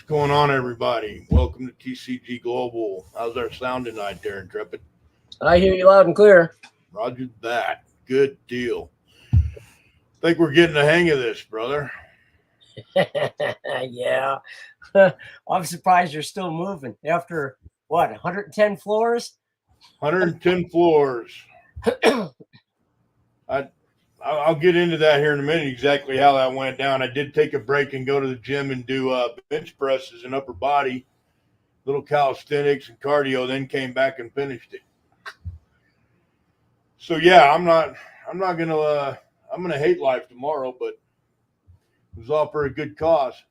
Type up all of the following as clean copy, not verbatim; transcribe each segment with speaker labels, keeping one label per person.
Speaker 1: Going on, everybody? Welcome to TCG Global. How's our sound tonight, there, Intrepid?
Speaker 2: I hear you loud and clear.
Speaker 1: Roger that. Good deal. Think we're getting the hang of this, brother.
Speaker 2: Yeah. I'm surprised you're still moving after what, 110 floors?
Speaker 1: 110 floors. I, I'll get into that here in a minute. Exactly how that went down. I did take a break and go to the gym and do bench presses and upper body, little calisthenics and cardio. Then came back and finished it. So yeah, I'm not gonna. I'm gonna hate life tomorrow, but it was all for a good cause.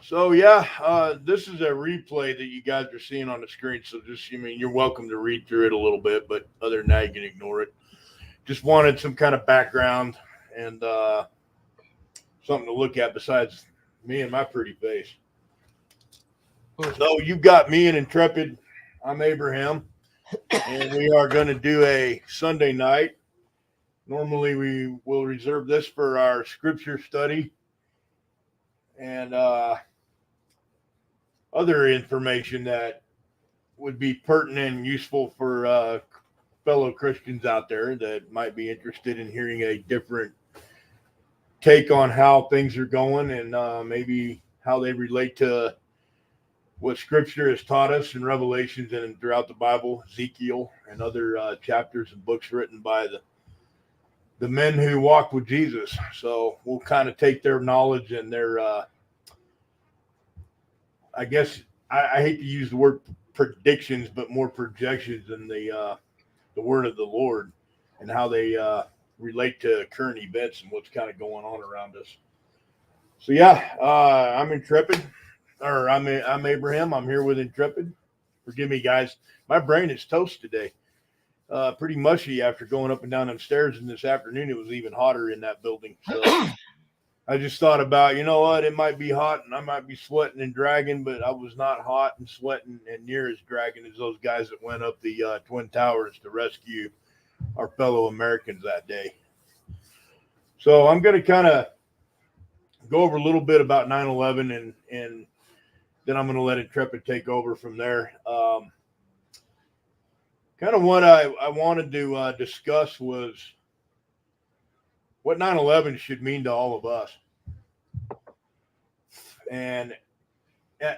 Speaker 1: So yeah, this is a replay that you guys are seeing on the screen. So you're welcome to read through it a little bit, but other than that, you can ignore it. Just wanted some kind of background and something to look at besides me and my pretty face. So you've got me and Intrepid. I'm Abraham, and we are going to do a Sunday night. Normally, we will reserve this for our scripture study and other information that would be pertinent and useful for fellow Christians out there that might be interested in hearing a different take on how things are going and maybe how they relate to what Scripture has taught us in Revelations and throughout the Bible, Ezekiel, and other chapters and books written by the men who walked with Jesus. So we'll kind of take their knowledge and their, I guess, I hate to use the word predictions, but more projections in the word of the Lord and how they relate to current events and what's kind of going on around us. So yeah, I'm Intrepid, or I'm Abraham. I'm here with Intrepid. Forgive me, guys. My brain is toast today. Pretty mushy after going up and down them stairs, and this afternoon it was even hotter in that building. So I just thought about, you know what, it might be hot and I might be sweating and dragging, but I was not hot and sweating and near as dragging as those guys that went up the Twin Towers to rescue our fellow Americans that day. So I'm going to kind of go over a little bit about 9/11 and then I'm going to let Intrepid take over from there. Kind of what I wanted to discuss was what 9/11 should mean to all of us. And, uh,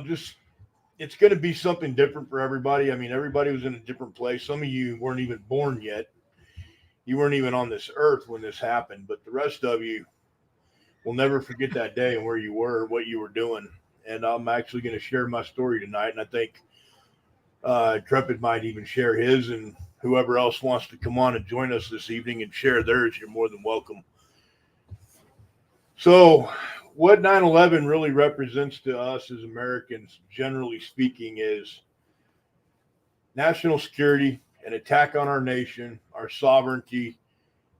Speaker 1: just it's going to be something different for everybody. I mean, everybody was in a different place. Some of you weren't even born yet. You weren't even on this earth when this happened, but the rest of you will never forget that day and where you were, what you were doing. And I'm actually going to share my story tonight. And I think Intrepid might even share his, and whoever else wants to come on and join us this evening and share theirs, you're more than welcome. So, what 9/11 really represents to us as Americans, generally speaking, is national security, an attack on our nation, our sovereignty.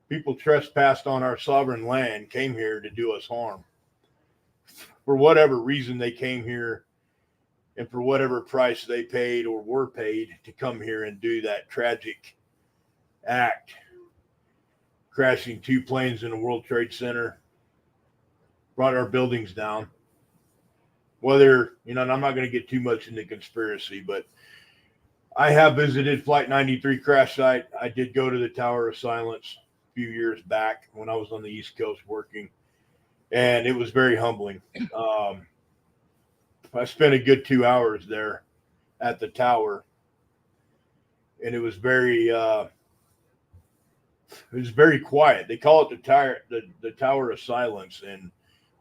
Speaker 1: People trespassed on our sovereign land, came here to do us harm. For whatever reason, they came here, and for whatever price they paid or were paid to come here and do that tragic act, crashing two planes in the World Trade Center, brought our buildings down. Whether, and I'm not going to get too much into conspiracy, but I have visited Flight 93 crash site. I did go to the Tower of Silence a few years back when I was on the East Coast working, and it was very humbling. I spent a good 2 hours there at the tower, and it was very quiet. They call it the Tower of Silence, and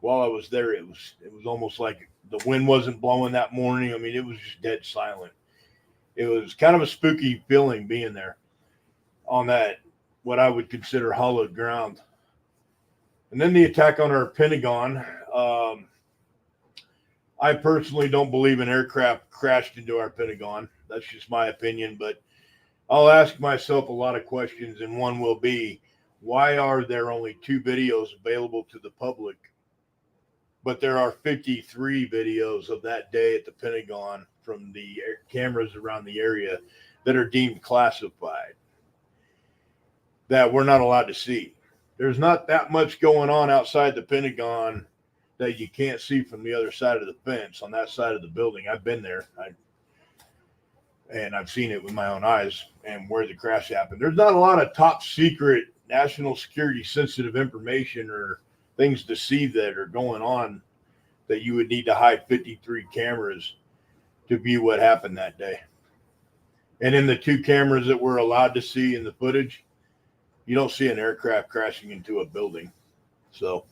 Speaker 1: while I was there, it was almost like the wind wasn't blowing that morning. I mean, it was just dead silent. It was kind of a spooky feeling being there on that, what I would consider hallowed ground. And then the attack on our Pentagon. I personally don't believe an aircraft crashed into our Pentagon. That's just my opinion, but I'll ask myself a lot of questions, and one will be, why are there only 2 videos available to the public, but there are 53 videos of that day at the Pentagon from the cameras around the area that are deemed classified that we're not allowed to see? there's not that much going on outside the Pentagon that you can't see from the other side of the fence on that side of the building. I've been there. And I've seen it with my own eyes and where the crash happened. There's not a lot of top secret national security sensitive information or things to see that are going on that you would need to hide 53 cameras to view what happened that day. And in the 2 cameras that we're allowed to see in the footage, you don't see an aircraft crashing into a building. So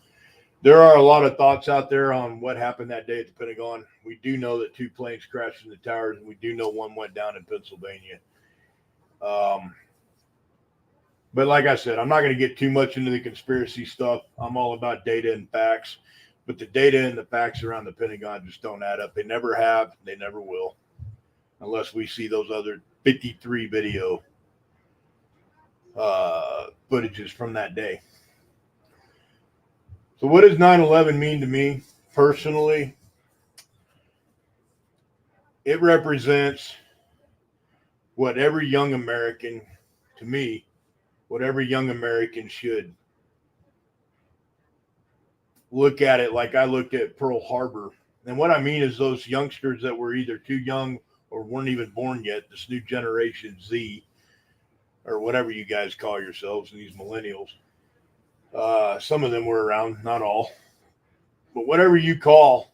Speaker 1: there are a lot of thoughts out there on what happened that day at the Pentagon. We do know that 2 planes crashed in the towers, and we do know 1 went down in Pennsylvania. But like I said, I'm not going to get too much into the conspiracy stuff. I'm all about data and facts. But the data and the facts around the Pentagon just don't add up. They never have. They never will. Unless we see those other 53 video footages from that day. So what does 9/11 mean to me personally? It represents what every young American, to me, what every young American should look at it like I looked at Pearl Harbor. And what I mean is those youngsters that were either too young or weren't even born yet, this new generation Z, or whatever you guys call yourselves, these millennials. Some of them were around, not all. But whatever you call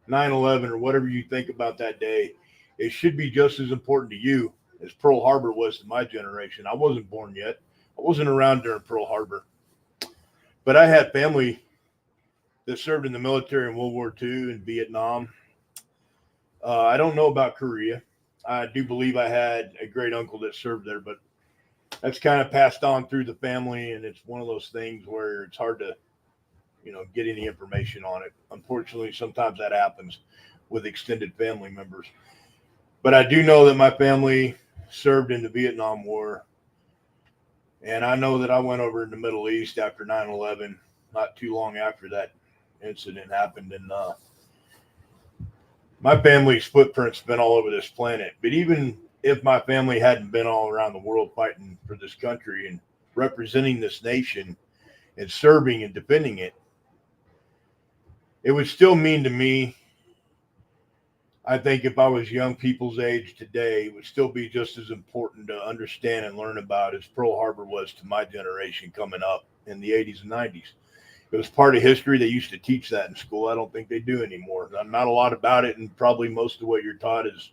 Speaker 1: 9/11 or whatever you think about that day, it should be just as important to you as Pearl Harbor was to my generation. I wasn't born yet. I wasn't around during Pearl Harbor. But I had family that served in the military in World War II and Vietnam. I don't know about Korea. I do believe I had a great uncle that served there, but that's kind of passed on through the family, and it's one of those things where it's hard to, get any information on it. Unfortunately, sometimes that happens with extended family members. But I do know that my family served in the Vietnam War, and I know that I went over in the Middle East after 9/11, not too long after that incident happened, and my family's footprint's been all over this planet. But even if my family hadn't been all around the world fighting for this country and representing this nation and serving and defending it, it would still mean to me, I think if I was young people's age today, it would still be just as important to understand and learn about as Pearl Harbor was to my generation coming up in the 80s and 90s. It was part of history. They used to teach that in school. I don't think they do anymore. Not a lot about it, and probably most of what you're taught is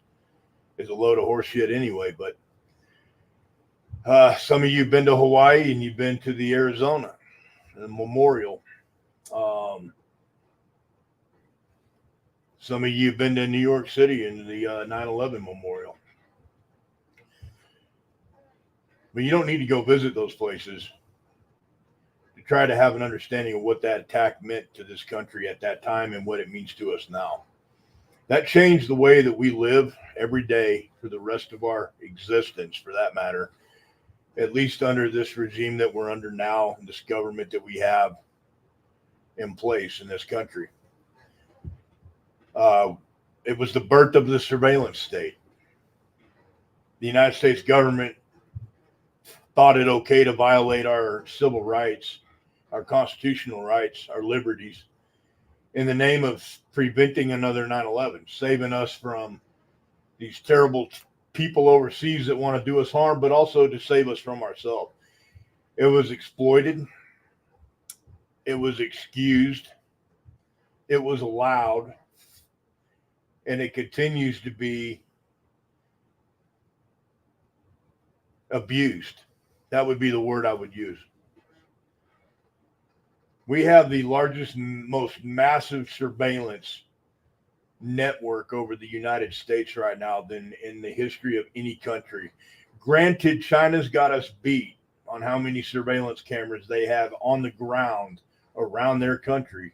Speaker 1: a load of horse shit anyway. But some of you have been to Hawaii and you've been to the Arizona Memorial. Some of you have been to New York City and the 9/11 Memorial. But you don't need to go visit those places to try to have an understanding of what that attack meant to this country at that time and what it means to us now. That changed the way that we live every day for the rest of our existence, for that matter, at least under this regime that we're under now, this government that we have in place in this country. It was the birth of the surveillance state. The United States government thought it okay to violate our civil rights, our constitutional rights, our liberties, in the name of preventing another 9/11, saving us from these terrible people overseas that want to do us harm, but also to save us from ourselves. It was exploited. It was excused. It was allowed. And it continues to be abused. That would be the word I would use. We have the largest, most massive surveillance network over the United States right now than in the history of any country. Granted, China's got us beat on how many surveillance cameras they have on the ground around their country.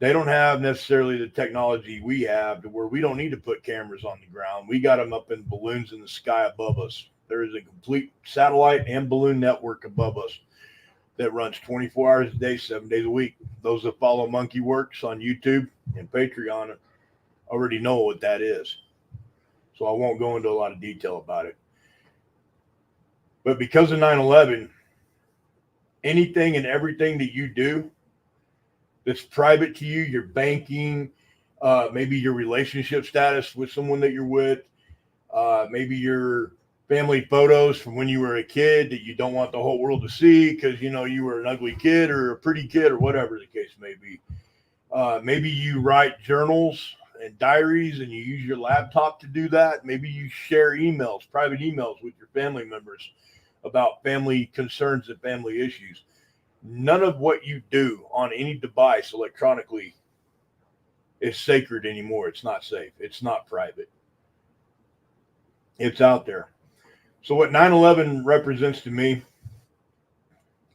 Speaker 1: They don't have necessarily the technology we have to where we don't need to put cameras on the ground. We got them up in balloons in the sky above us. There is a complete satellite and balloon network above us that runs 24 hours a day, 7 days a week. Those that follow Monkey Works on YouTube and Patreon already know what that is. So I won't go into a lot of detail about it. But because of 9/11, anything and everything that you do that's private to you, your banking, maybe your relationship status with someone that you're with, maybe your family photos from when you were a kid that you don't want the whole world to see because you were an ugly kid or a pretty kid or whatever the case may be. Maybe you write journals and diaries and you use your laptop to do that. Maybe you share emails, private emails with your family members about family concerns and family issues. None of what you do on any device electronically is sacred anymore. It's not safe. It's not private. It's out there. So what 9/11 represents to me,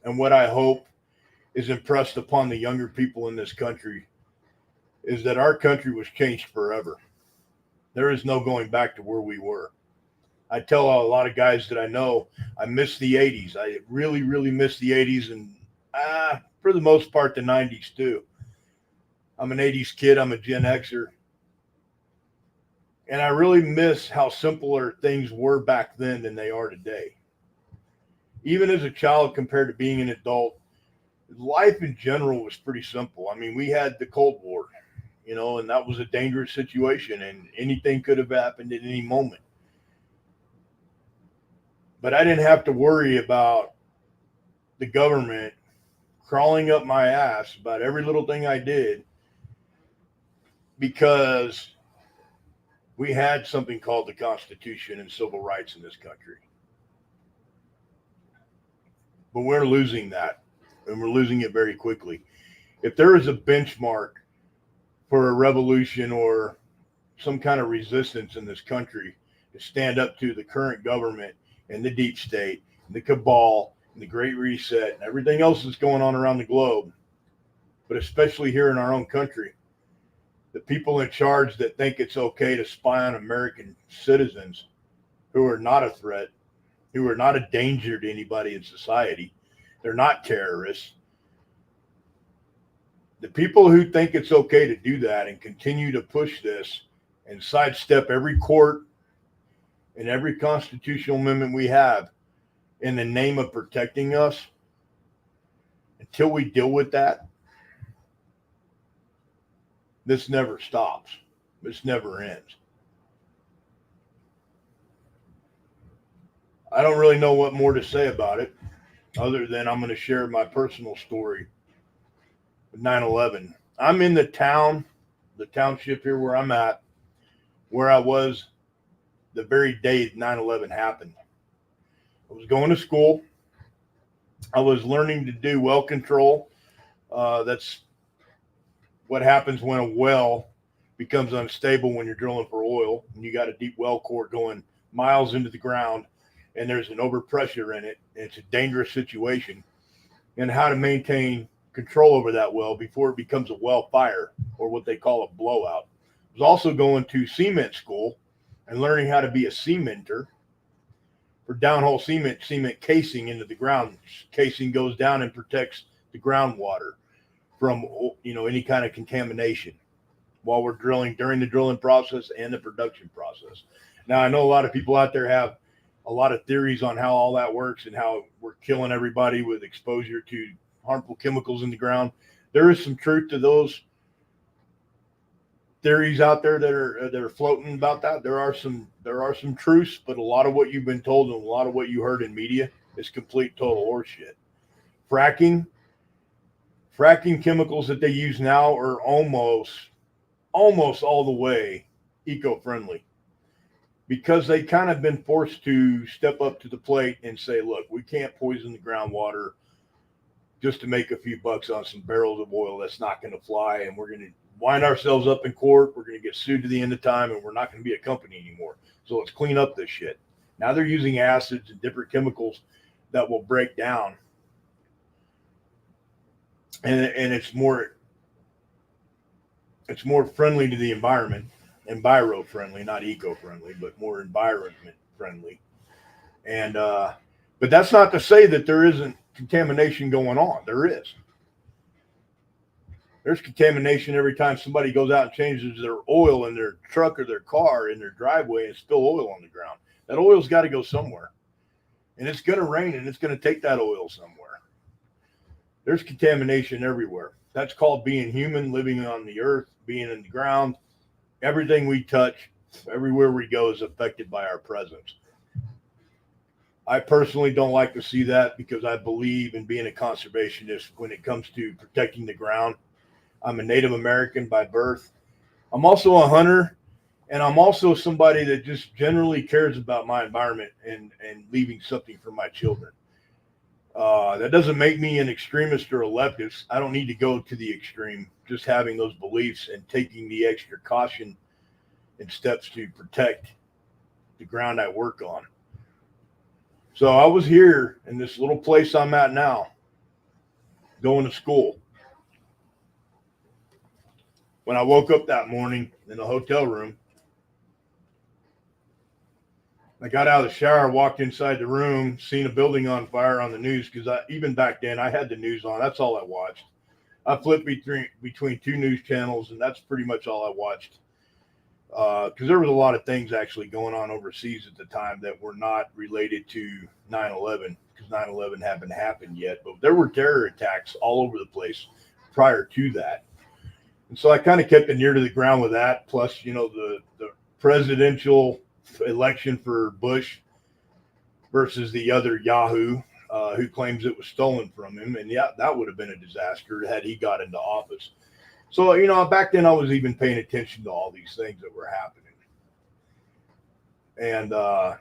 Speaker 1: and what I hope is impressed upon the younger people in this country, is that our country was changed forever. There is no going back to where we were. I tell a lot of guys that I know, I miss the 80s. I really, really miss the 80s and for the most part, the 90s too. I'm an 80s kid. I'm a Gen Xer. And I really miss how simpler things were back then than they are today. Even as a child compared to being an adult, life in general was pretty simple. I mean, we had the Cold War, and that was a dangerous situation and anything could have happened at any moment. But I didn't have to worry about the government crawling up my ass about every little thing I did because we had something called the Constitution and civil rights in this country. But we're losing that, and we're losing it very quickly. If there is a benchmark for a revolution or some kind of resistance in this country to stand up to the current government and the deep state and the cabal and the Great Reset and everything else that's going on around the globe, but especially here in our own country, the people in charge that think it's okay to spy on American citizens who are not a threat, who are not a danger to anybody in society. They're not terrorists. The people who think it's okay to do that and continue to push this and sidestep every court and every constitutional amendment we have in the name of protecting us, until we deal with that, this never stops. This never ends. I don't really know what more to say about it other than I'm going to share my personal story with 9/11. I'm in the township here where I'm at, where I was the very day 9/11 happened. I was going to school. I was learning to do well control. That's what happens when a well becomes unstable when you're drilling for oil and you got a deep well core going miles into the ground and there's an overpressure in it. And it's a dangerous situation, and how to maintain control over that well before it becomes a well fire or what they call a blowout. I was also going to cement school and learning how to be a cementer for downhole cement casing into the ground. Casing goes down and protects the groundwater from any kind of contamination while we're drilling, during the drilling process and the production process. Now, I know a lot of people out there have a lot of theories on how all that works and how we're killing everybody with exposure to harmful chemicals in the ground. There is some truth to those theories out there that are floating about that. There are some truths, but a lot of what you've been told and a lot of what you heard in media is complete total horseshit. Fracking chemicals that they use now are almost all the way eco-friendly, because they kind of been forced to step up to the plate and say, look, we can't poison the groundwater just to make a few bucks on some barrels of oil. That's not going to fly, and we're going to wind ourselves up in court. We're going to get sued to the end of time, and we're not going to be a company anymore. So let's clean up this shit. Now they're using acids and different chemicals that will break down, and it's more friendly to the environment, enviro-friendly, not eco-friendly, but more environment-friendly. And but that's not to say that there isn't contamination going on. There is. There's contamination every time somebody goes out and changes their oil in their truck or their car in their driveway and spill oil on the ground. That oil's got to go somewhere. And it's going to rain and it's going to take that oil somewhere. There's contamination everywhere. That's called being human, living on the earth, being in the ground. Everything we touch, everywhere we go, is affected by our presence. I personally don't like to see that because I believe in being a conservationist when it comes to protecting the ground. I'm a Native American by birth. I'm also a hunter, and I'm also somebody that just generally cares about my environment and leaving something for my children. That doesn't make me an extremist or a leftist. I don't need to go to the extreme. Just having those beliefs and taking the extra caution and steps to protect the ground I work on. So I was here in this little place I'm at now, going to school. When I woke up that morning in the hotel room, I got out of the shower, walked inside the room, seen a building on fire on the news, because even back then I had the news on. That's all I watched. I flipped between two news channels, and that's pretty much all I watched. Because there was a lot of things actually going on overseas at the time that were not related to 9/11, because 9/11 hadn't happened yet. But there were terror attacks all over the place prior to that. And so I kind of kept it near to the ground with that. Plus, the presidential election for Bush versus the other Yahoo who claims it was stolen from him. And yeah, that would have been a disaster had he got into office. So, back then I was even paying attention to all these things that were happening. And I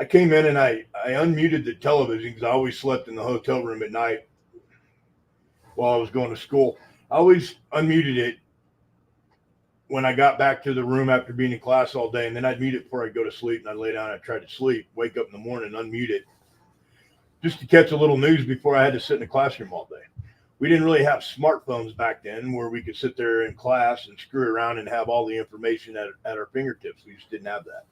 Speaker 1: came in and I unmuted the television because I always slept in the hotel room at night while I was going to school. I always unmuted it when I got back to the room after being in class all day, and then I'd mute it before I go to sleep, and I'd lay down and I'd try to sleep, wake up in the morning, unmute it, just to catch a little news before I had to sit in the classroom all day. We didn't really have smartphones back then where we could sit there in class and screw around and have all the information at our fingertips. We just didn't have that.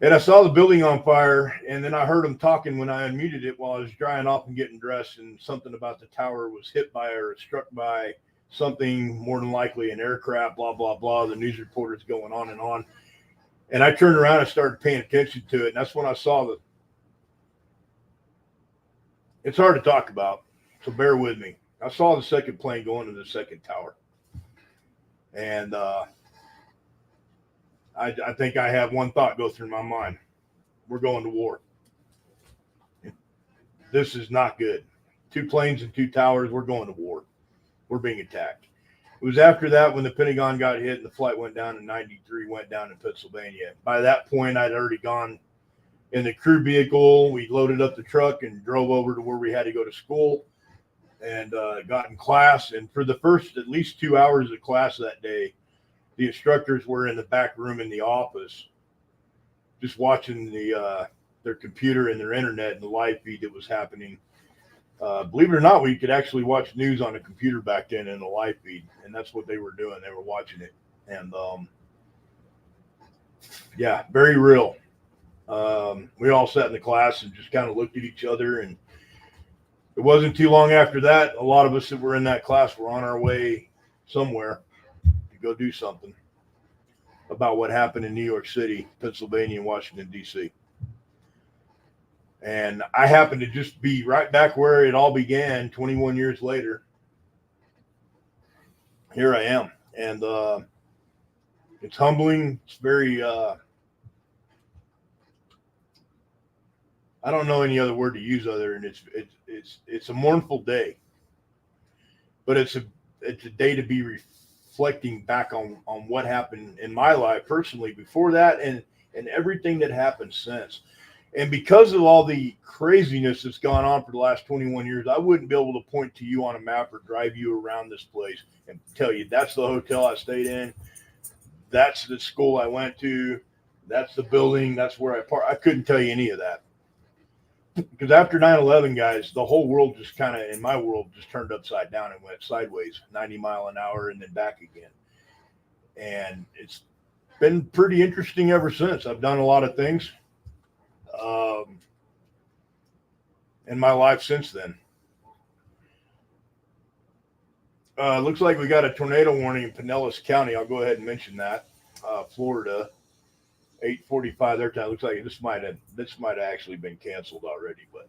Speaker 1: And I saw the building on fire, and then I heard them talking when I unmuted it while I was drying off and getting dressed, and something about the tower was hit by or struck by something, more than likely an aircraft, blah, blah, blah. The news reporters going on and on. And I turned around and started paying attention to it, and that's when I saw it's hard to talk about, so bear with me. I saw the second plane go into the second tower. And I think I had one thought go through my mind. We're going to war. This is not good. 2 planes and 2 towers, we're going to war. We're being attacked. It was after that when the Pentagon got hit and the flight went down in 93, went down in Pennsylvania. By that point, I'd already gone in the crew vehicle. We loaded up the truck and drove over to where we had to go to school and got in class. And for the first at least 2 hours of class that day, the instructors were in the back room in the office just watching their computer and their internet and the live feed that was happening. Believe it or not, we could actually watch news on a computer back then in the live feed, and that's what they were doing. They were watching it. And yeah, very real. We all sat in the class and just kind of looked at each other, and it wasn't too long after that, a lot of us that were in that class were on our way somewhere to go do something about what happened in New York City, Pennsylvania, and Washington, D.C. And I happened to just be right back where it all began 21 years later. Here I am. And it's humbling. It's very, I don't know any other word to use other than it's a mournful day. But it's a day to be reflecting back on what happened in my life personally before that and everything that happened since. And because of all the craziness that's gone on for the last 21 years, I wouldn't be able to point to you on a map or drive you around this place and tell you that's the hotel I stayed in, that's the school I went to, that's the building, that's where I parked. I couldn't tell you any of that. Because after 9/11, guys, the whole world just kind of, in my world, just turned upside down and went sideways, 90 mile an hour and then back again. And it's been pretty interesting ever since. I've done a lot of things in my life since then. Looks like we got a tornado warning in Pinellas County. I'll go ahead and mention that. Florida, 8:45 their time. Looks like this might have actually been canceled already, but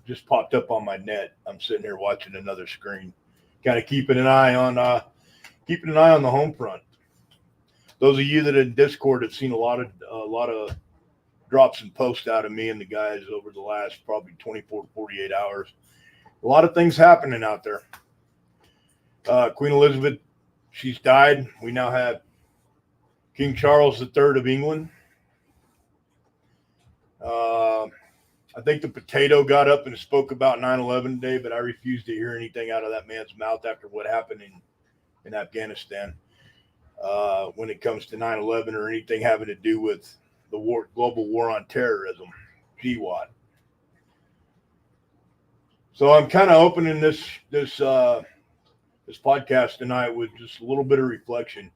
Speaker 1: just popped up on my net. I'm sitting here watching another screen, kind of keeping an eye on the home front. Those of you that are in Discord have seen a lot of drops and posts out of me and the guys over the last probably 24, 48 hours. A lot of things happening out there. Queen Elizabeth, she's died. We now have King Charles III of England. I think the potato got up and spoke about 9/11 today, but I refuse to hear anything out of that man's mouth after what happened in Afghanistan when it comes to 9/11 or anything having to do with the global war on terrorism, GWAT. So I'm kind of opening this podcast tonight with just a little bit of reflection,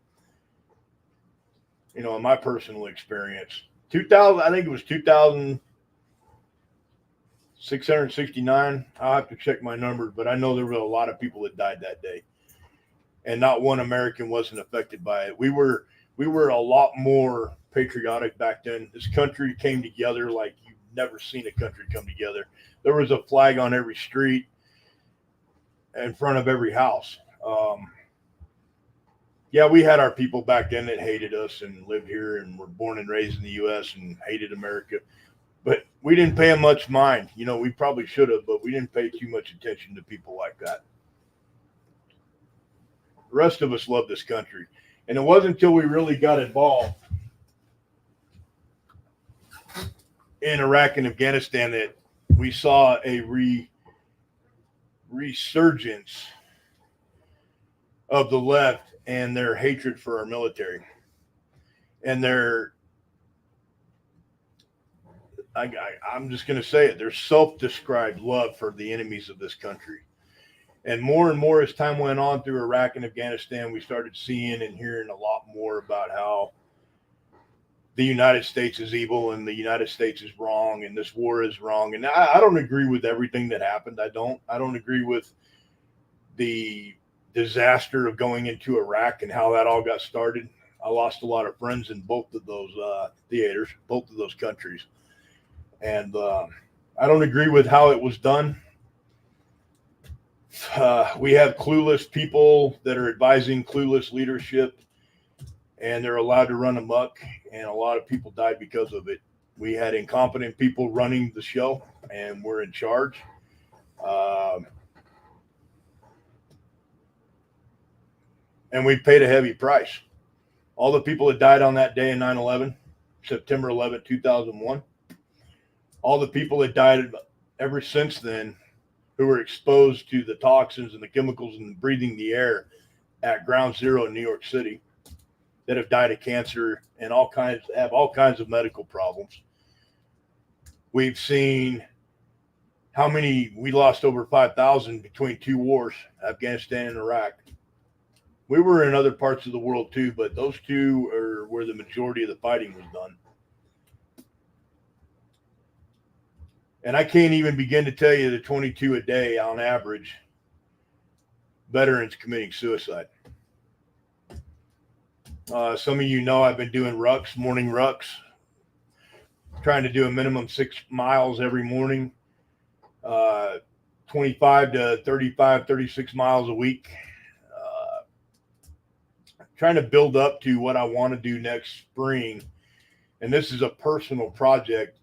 Speaker 1: in my personal experience. 2000, I think it was 2,669. I'll have to check my numbers, but I know there were a lot of people that died that day, and not one American wasn't affected by it. We were a lot more patriotic back then. This country came together like you've never seen a country come together. There was a flag on every street, in front of every house. Yeah, we had our people back then that hated us and lived here and were born and raised in the U.S. and hated America. But we didn't pay them much mind. We probably should have, but we didn't pay too much attention to people like that. The rest of us love this country. And it wasn't until we really got involved in Iraq and Afghanistan that we saw a resurgence of the left and their hatred for our military and I'm just going to say it, their self-described love for the enemies of this country. And more as time went on through Iraq and Afghanistan, we started seeing and hearing a lot more about how the United States is evil and the United States is wrong and this war is wrong. And I don't agree with everything that happened. I don't agree with the disaster of going into Iraq and how that all got started. I lost a lot of friends in both of those theaters, both of those countries. And I don't agree with how it was done. We have clueless people that are advising clueless leadership, and they're allowed to run amok, and a lot of people died because of it. We had incompetent people running the show, and we're in charge. And we paid a heavy price. All the people that died on that day in 9/11, September 11, 2001, all the people that died ever since then who were exposed to the toxins and the chemicals and breathing the air at Ground Zero in New York City that have died of cancer and have all kinds of medical problems. We've seen how many, we lost over 5,000 between two wars, Afghanistan and Iraq. We were in other parts of the world too, but those two are where the majority of the fighting was done. And I can't even begin to tell you the 22 a day on average veterans committing suicide. Some of you know I've been doing rucks, morning rucks, trying to do a minimum 6 miles every morning, 25 to 35, 36 miles a week. Trying to build up to what I want to do next spring. And this is a personal project.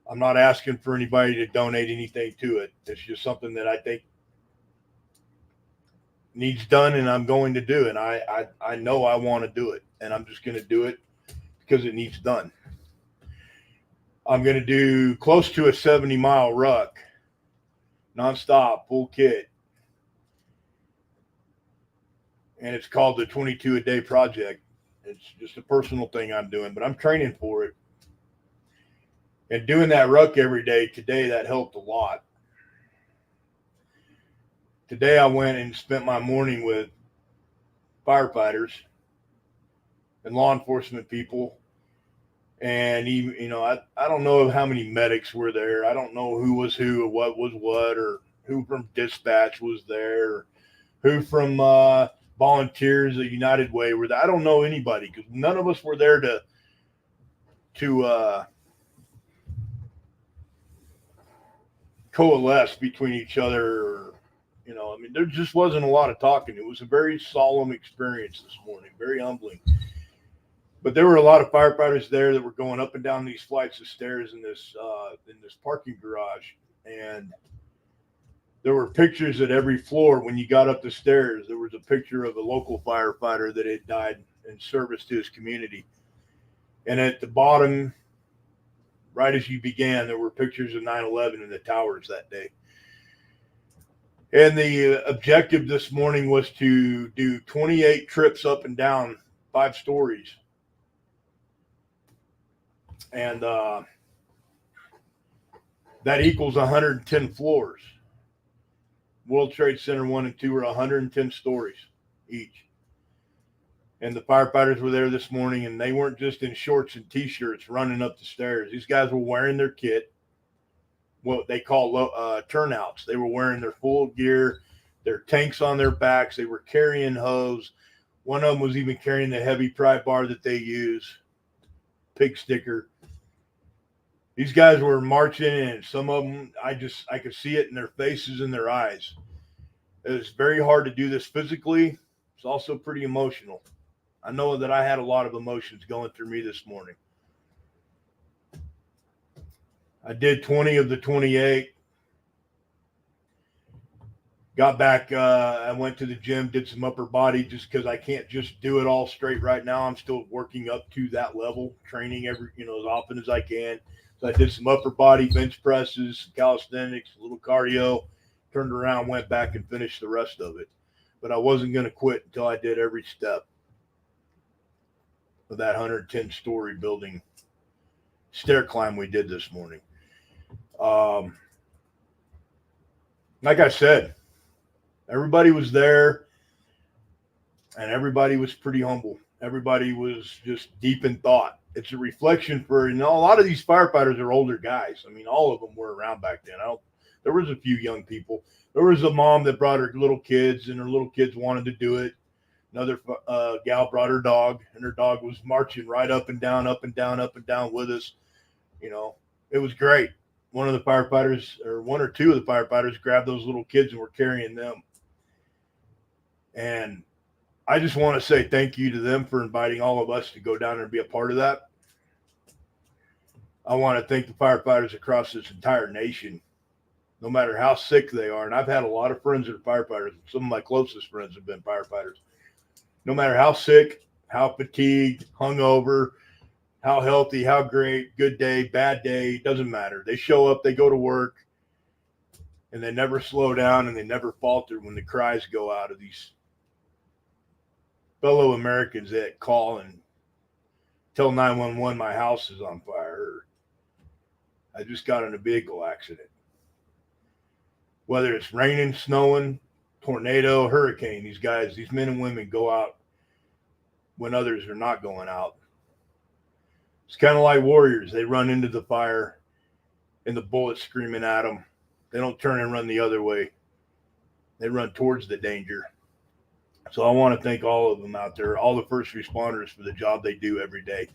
Speaker 1: I'm not asking for anybody to donate anything to it. It's just something that I think needs done, and I'm going to do. And I know I want to do it, and I'm just going to do it because it needs done. I'm going to do close to a 70-mile ruck, nonstop, full kit. And it's called the 22 a day project. It's just a personal thing I'm doing, but I'm training for it. And doing that ruck every day today, that helped a lot. Today I went and spent my morning with firefighters and law enforcement people. And even, I don't know how many medics were there. I don't know who was who or what was what, or who from dispatch was there, or who from volunteers at United Way were there. I don't know anybody because none of us were there to coalesce between each other. You know, I mean, there just wasn't a lot of talking. It was a very solemn experience this morning, very humbling. But there were a lot of firefighters there that were going up and down these flights of stairs in this parking garage, and there were pictures at every floor. When you got up the stairs, there was a picture of a local firefighter that had died in service to his community. And at the bottom, right as you began, there were pictures of 9/11 in the towers that day. And the objective this morning was to do 28 trips up and down 5 stories. And that equals 110 floors. World Trade Center 1 and 2 were 110 stories each. And the firefighters were there this morning, and they weren't just in shorts and T-shirts running up the stairs. These guys were wearing their kit, what they call turnouts. They were wearing their full gear, their tanks on their backs. They were carrying hose. One of them was even carrying the heavy pry bar that they use, pig sticker. These guys were marching in. Some of them, I could see it in their faces and their eyes. It was very hard to do this physically. It's also pretty emotional. I know that I had a lot of emotions going through me this morning. I did 20 of the 28. Got back, I went to the gym, did some upper body just because I can't just do it all straight right now. I'm still working up to that level, training as often as I can. So I did some upper body, bench presses, calisthenics, a little cardio, turned around, went back and finished the rest of it. But I wasn't going to quit until I did every step of that 110-story building stair climb we did this morning. Like I said, everybody was there, and everybody was pretty humble. Everybody was just deep in thought. It's a reflection for, a lot of these firefighters are older guys. I mean, all of them were around back then. There was a few young people. There was a mom that brought her little kids, and her little kids wanted to do it. Another gal brought her dog, and her dog was marching right up and down, up and down, up and down with us. It was great. One of the firefighters, or one or two of the firefighters, grabbed those little kids and were carrying them. And I just want to say thank you to them for inviting all of us to go down there and be a part of that. I want to thank the firefighters across this entire nation, no matter how sick they are. And I've had a lot of friends that are firefighters. Some of my closest friends have been firefighters. No matter how sick, how fatigued, hungover, how healthy, how great, good day, bad day, doesn't matter. They show up, they go to work, and they never slow down, and they never falter when the cries go out of these fellow Americans that call and tell 911 my house is on fire. I just got in a vehicle accident. Whether it's raining, snowing, tornado, hurricane, these men and women go out when others are not going out. It's kind of like warriors. They run into the fire and the bullets screaming at them. They don't turn and run the other way. They run towards the danger. So I want to thank all of them out there, all the first responders, for the job they do every day.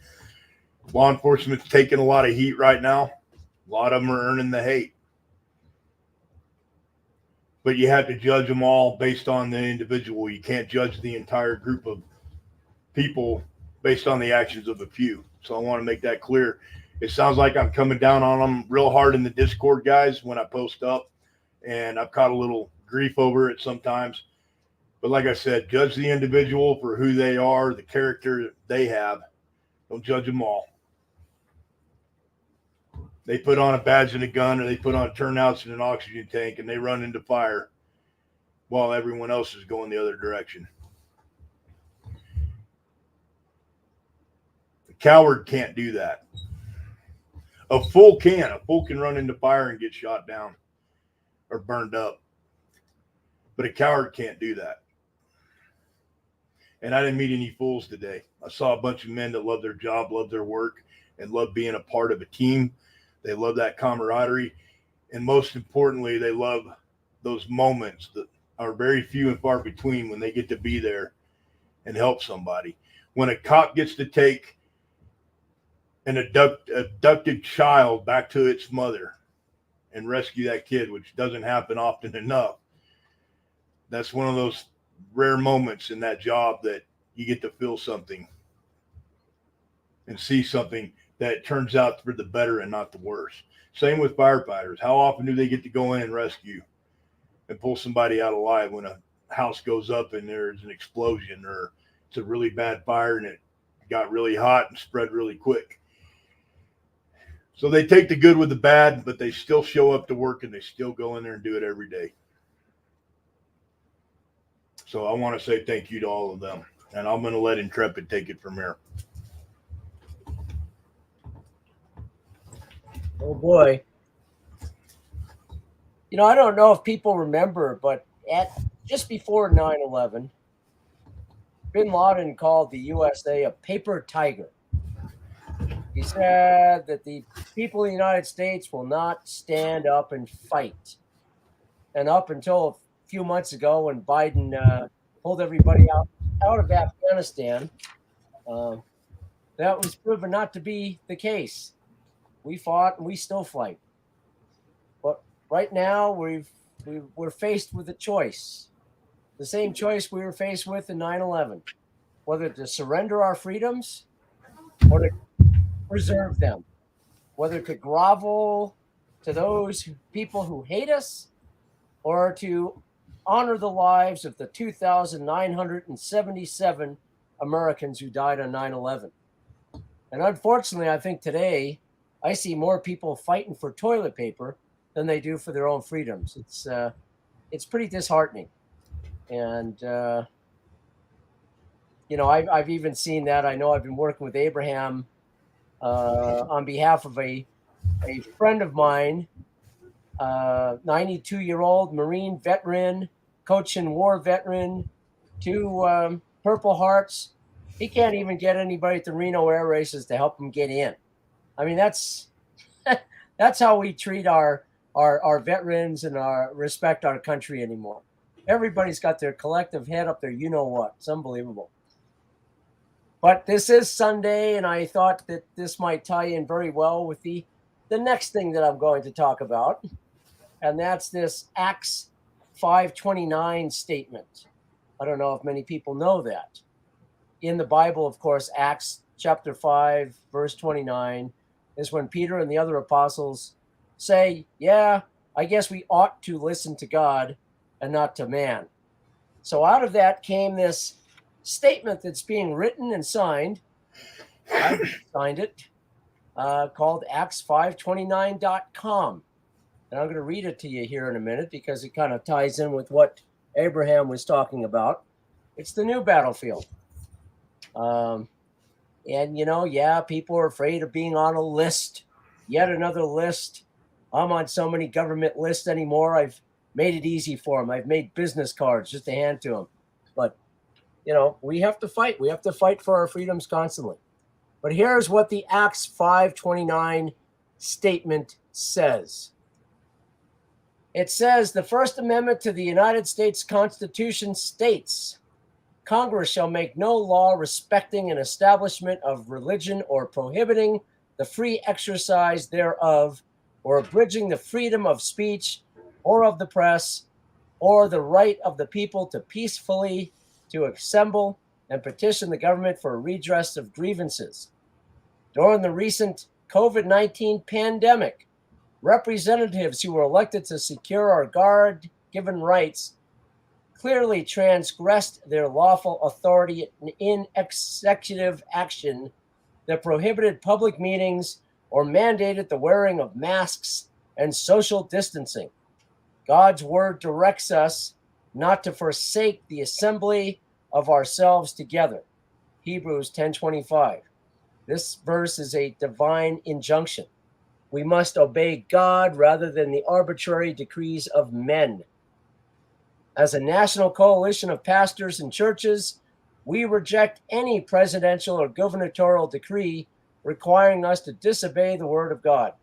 Speaker 1: Law enforcement's taking a lot of heat right now. A lot of them are earning the hate. But you have to judge them all based on the individual. You can't judge the entire group of people based on the actions of a few. So I want to make that clear. It sounds like I'm coming down on them real hard in the Discord, guys, when I post up. And I've caught a little grief over it sometimes. But like I said, judge the individual for who they are, the character they have. Don't judge them all. They put on a badge and a gun, or they put on turnouts and an oxygen tank, and they run into fire while everyone else is going the other direction. The coward can't do that. A fool can. A fool can run into fire and get shot down or burned up. But a coward can't do that. And I didn't meet any fools today. I saw a bunch of men that love their job, love their work, and love being a part of a team. They love that camaraderie. And most importantly, they love those moments that are very few and far between when they get to be there and help somebody. When a cop gets to take an abducted child back to its mother and rescue that kid, which doesn't happen often enough. That's one of those rare moments in that job that you get to feel something and see something that turns out for the better and not the worse. Same with firefighters. How often do they get to go in and rescue and pull somebody out alive when a house goes up and there's an explosion, or it's a really bad fire and it got really hot and spread really quick? So they take the good with the bad, but they still show up to work and they still go in there and do it every day. So I want to say thank you to all of them. And I'm going to let Intrepid take it from here.
Speaker 2: Oh boy. You know, I don't know if people remember, but just before 9/11, Bin Laden called the USA a paper tiger. He said that the people of the United States will not stand up and fight. And up until a few months ago, when Biden pulled everybody out of Afghanistan, that was proven not to be the case. We fought and we still fight. But right now, we're faced with a choice. The same choice we were faced with in 9/11, whether to surrender our freedoms or to preserve them, whether to grovel to those people who hate us or to honor the lives of the 2,977 Americans who died on 9/11. And unfortunately, I think today I see more people fighting for toilet paper than they do for their own freedoms. It's pretty disheartening. And, you know, I've even seen that. I know I've been working with Abraham on behalf of a friend of mine, 92-year-old Marine veteran, Cochin War veteran, 2 Purple Hearts. He can't even get anybody at the Reno Air Races to help him get in. I mean, that's how we treat our veterans and respect our country anymore. Everybody's got their collective head up there. You know what? It's unbelievable. But this is Sunday, and I thought that this might tie in very well with the next thing that I'm going to talk about, and that's this Acts 5:29 statement. I don't know if many people know that. In the Bible, of course, Acts chapter 5, verse 29 is when Peter and the other apostles say, yeah, I guess we ought to listen to God and not to man. So out of that came this statement that's being written and signed. I signed it, called Acts529.com. And I'm going to read it to you here in a minute because it kind of ties in with what Abraham was talking about. It's the new battlefield. And, you know, yeah, people are afraid of being on a list, yet another list. I'm on so many government lists anymore. I've made it easy for them. I've made business cards just to hand to them. But, you know, we have to fight. We have to fight for our freedoms constantly. But here's what the Acts 5:29 statement says. It says, the First Amendment to the United States Constitution states, Congress shall make no law respecting an establishment of religion or prohibiting the free exercise thereof, or abridging the freedom of speech or of the press, or the right of the people to peacefully to assemble and petition the government for a redress of grievances. During the recent COVID-19 pandemic, representatives who were elected to secure our God-given rights clearly transgressed their lawful authority in executive action that prohibited public meetings or mandated the wearing of masks and social distancing. God's word directs us not to forsake the assembly of ourselves together. Hebrews 10:25. This verse is a divine injunction. We must obey God rather than the arbitrary decrees of men. As a national coalition of pastors and churches, we reject any presidential or gubernatorial decree requiring us to disobey the word of God.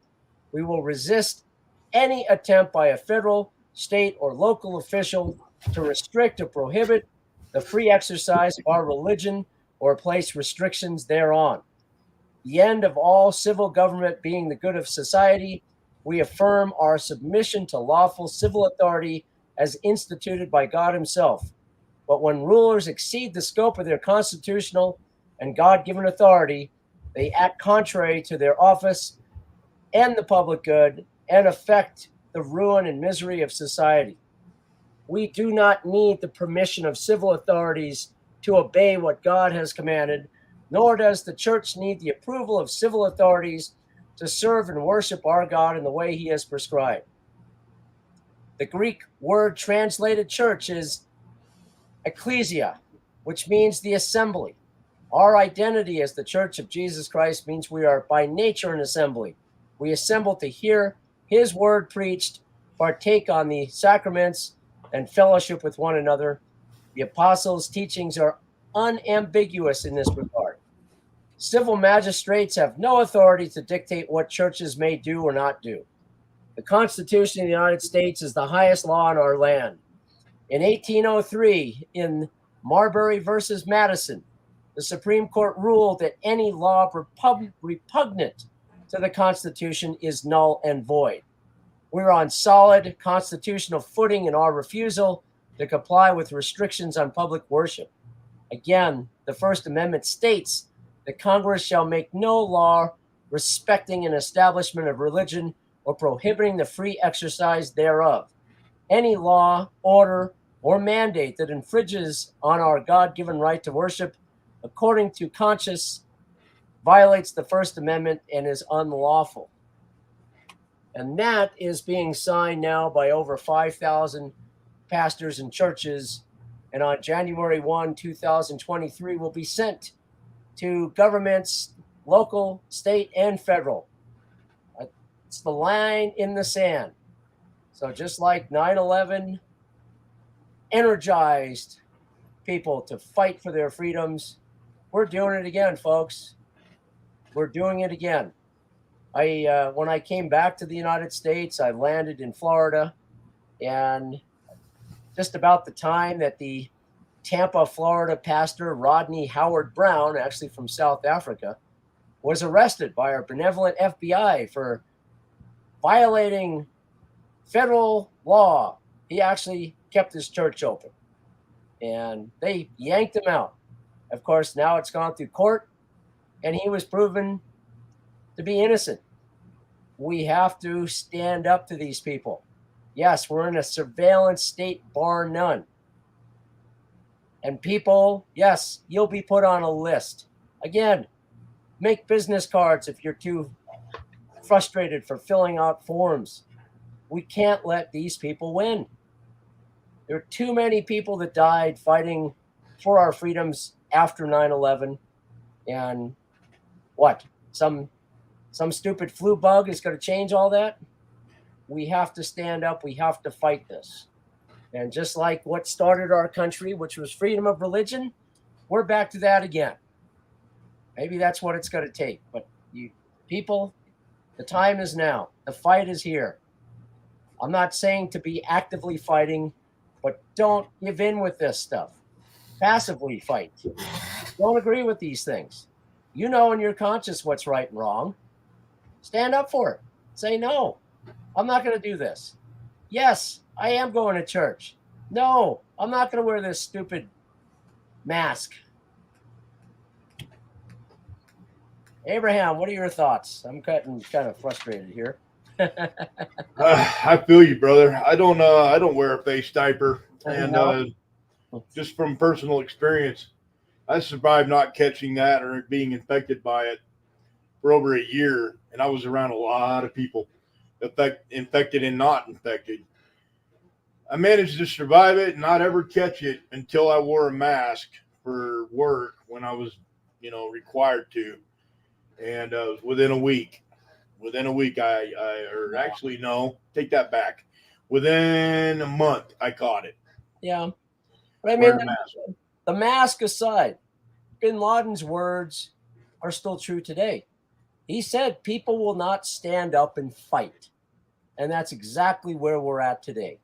Speaker 2: We will resist any attempt by a federal, state, or local official to restrict or prohibit the free exercise of our religion or place restrictions thereon. The end of all civil government being the good of society We affirm our submission to lawful civil authority as instituted by God himself. But when rulers exceed the scope of their constitutional and God-given authority, they act contrary to their office and the public good and affect the ruin and misery of society. We do not need the permission of civil authorities to obey what God has commanded, nor does the church need the approval of civil authorities to serve and worship our God in the way he has prescribed. The Greek word translated church is ecclesia, which means the assembly. Our identity as the Church of Jesus Christ means we are by nature an assembly. We assemble to hear his word preached, partake on the sacraments, and fellowship with one another. The apostles' teachings are unambiguous in this regard. Civil magistrates have no authority to dictate what churches may do or not do. The Constitution of the United States is the highest law in our land. In 1803, in Marbury versus Madison, the Supreme Court ruled that any law repugnant to the Constitution is null and void. We're on solid constitutional footing in our refusal to comply with restrictions on public worship. Again, the First Amendment states that Congress shall make no law respecting an establishment of religion or prohibiting the free exercise thereof. Any law, order, or mandate that infringes on our God-given right to worship according to conscience violates the First Amendment and is unlawful. And that is being signed now by over 5,000 pastors and churches. And on January 1, 2023, will be sent to governments, local, state, and federal. It's the line in the sand. So just like 9/11 energized people to fight for their freedoms, we're doing it again, folks. We're doing it again. When I came back to the United States, I landed in Florida, and just about the time that the Tampa, Florida pastor Rodney Howard-Browne, actually from South Africa, was arrested by our benevolent FBI for violating federal law. He actually kept his church open, and they yanked him out. Of course, now it's gone through court, and he was proven to be innocent. We have to stand up to these people. Yes, we're in a surveillance state, bar none. And people, yes, you'll be put on a list. Again, make business cards if you're too frustrated for filling out forms. We can't let these people win. There are too many people that died fighting for our freedoms after 9/11. And what? Some stupid flu bug is going to change all that? We have to stand up. We have to fight this. And just like what started our country, which was freedom of religion, we're back to that again. Maybe that's what it's going to take. But you people, the time is now. The fight is here. I'm not saying to be actively fighting, but don't give in with this stuff. Passively fight. Don't agree with these things. You know in your conscience what's right and wrong. Stand up for it. Say, no, I'm not going to do this. Yes, I am going to church. No, I'm not going to wear this stupid mask. Abraham, what are your thoughts? I'm getting kind of frustrated here.
Speaker 1: I feel you, brother. I don't wear a face diaper, and just from personal experience, I survived not catching that or being infected by it for over a year, and I was around a lot of people infected and not infected. I managed to survive it and not ever catch it until I wore a mask for work when I was, required to, and within a week, take that back. Within a month, I caught it.
Speaker 2: Yeah, but I mean, the mask aside, Bin Laden's words are still true today. He said people will not stand up and fight. And that's exactly where we're at today.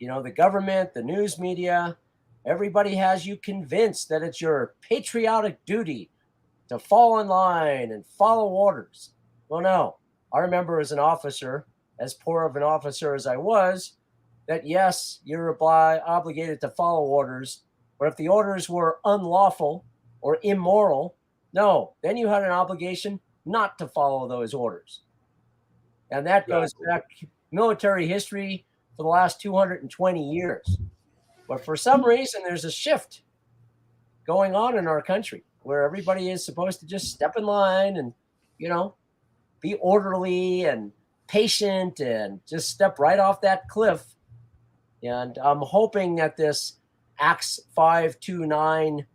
Speaker 2: The government, the news media, everybody has you convinced that it's your patriotic duty to fall in line and follow orders. Well, no, I remember as an officer, as poor of an officer as I was, that yes, you're obligated to follow orders, but if the orders were unlawful or immoral, no, then you had an obligation not to follow those orders. And that goes
Speaker 1: Exactly.
Speaker 2: back military history for the last 220 years. But for some reason, there's a shift going on in our country where everybody is supposed to just step in line and, you know, be orderly and patient and just step right off that cliff. And I'm hoping that this Acts 5:29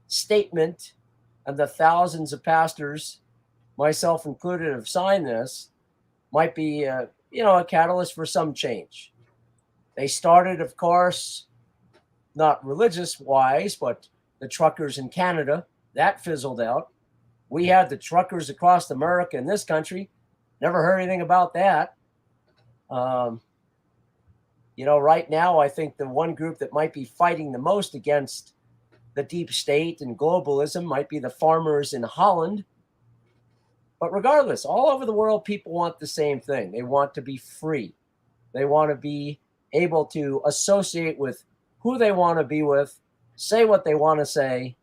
Speaker 2: statement and the thousands of pastors, myself included, have signed this might be, a catalyst for some change. They started, of course, not religious wise, but the truckers in Canada, that fizzled out. We had the truckers across America in this country. Never heard anything about that. Um, right now, I think the one group that might be fighting the most against the deep state and globalism might be the farmers in Holland. But regardless, all over the world, people want the same thing. They want to be free. They want to be able to associate with who they want to be with, say what they want to say,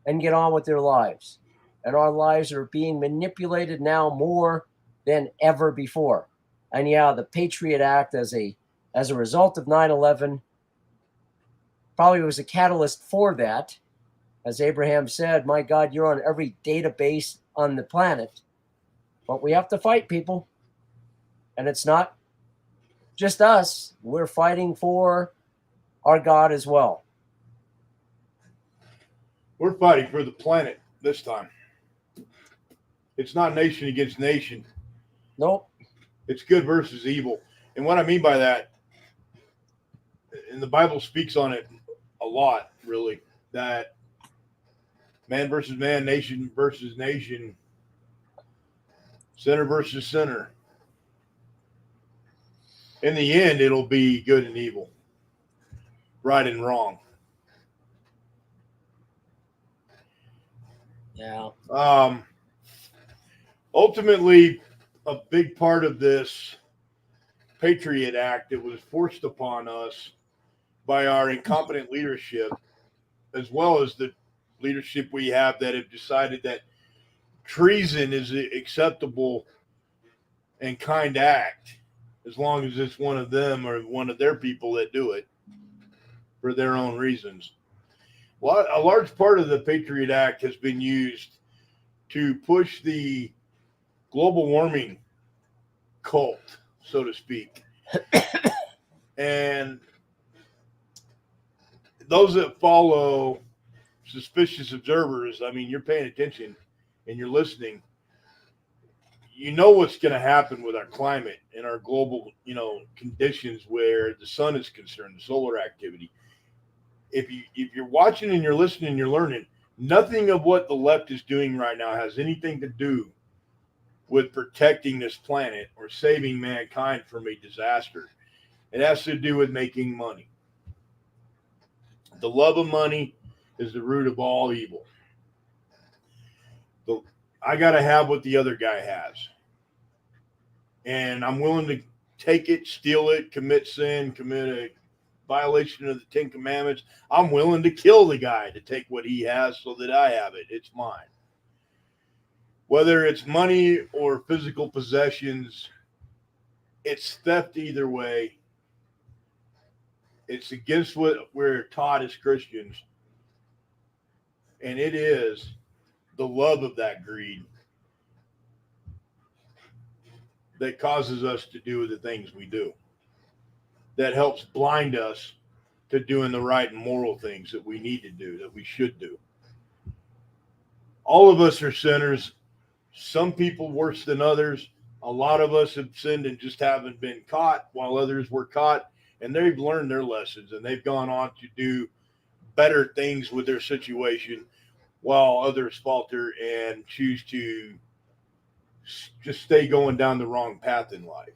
Speaker 2: and get on with their lives. And our lives are being manipulated now more than ever before. And yeah, the Patriot Act as a result of 9/11 probably was a catalyst for that. As Abraham said, my God, you're on every database on the planet. But we have to fight, people. And it's not just us. We're fighting for our God as well.
Speaker 1: We're fighting for the planet this time. It's not nation against nation.
Speaker 2: Nope.
Speaker 1: It's good versus evil. And what I mean by that, and the Bible speaks on it a lot, really, that man versus man, nation versus nation, sinner versus sinner. In the end, it'll be good and evil, right and wrong.
Speaker 2: Yeah.
Speaker 1: Ultimately, a big part of this Patriot Act that was forced upon us by our incompetent leadership, as well as the leadership we have that have decided that treason is an acceptable and kind act as long as it's one of them or one of their people that do it for their own reasons. Well, a large part of the Patriot Act has been used to push the global warming cult, so to speak. And those that follow suspicious observers, I mean, you're paying attention and you're listening. You know what's going to happen with our climate and our global, conditions where the sun is concerned, the solar activity. If you're watching and you're listening and you're learning, nothing of what the left is doing right now has anything to do with protecting this planet or saving mankind from a disaster. It has to do with making money. The love of money is the root of all evil. I got to have what the other guy has. And I'm willing to take it, steal it, commit sin, commit a violation of the Ten Commandments. I'm willing to kill the guy to take what he has so that I have it. It's mine. Whether it's money or physical possessions, it's theft either way. It's against what we're taught as Christians. And it is the love of that greed that causes us to do the things we do. That helps blind us to doing the right and moral things that we need to do, that we should do. All of us are sinners. Some people worse than others. A lot of us have sinned and just haven't been caught, while others were caught and they've learned their lessons and they've gone on to do better things with their situation, while others falter and choose to just stay going down the wrong path in life.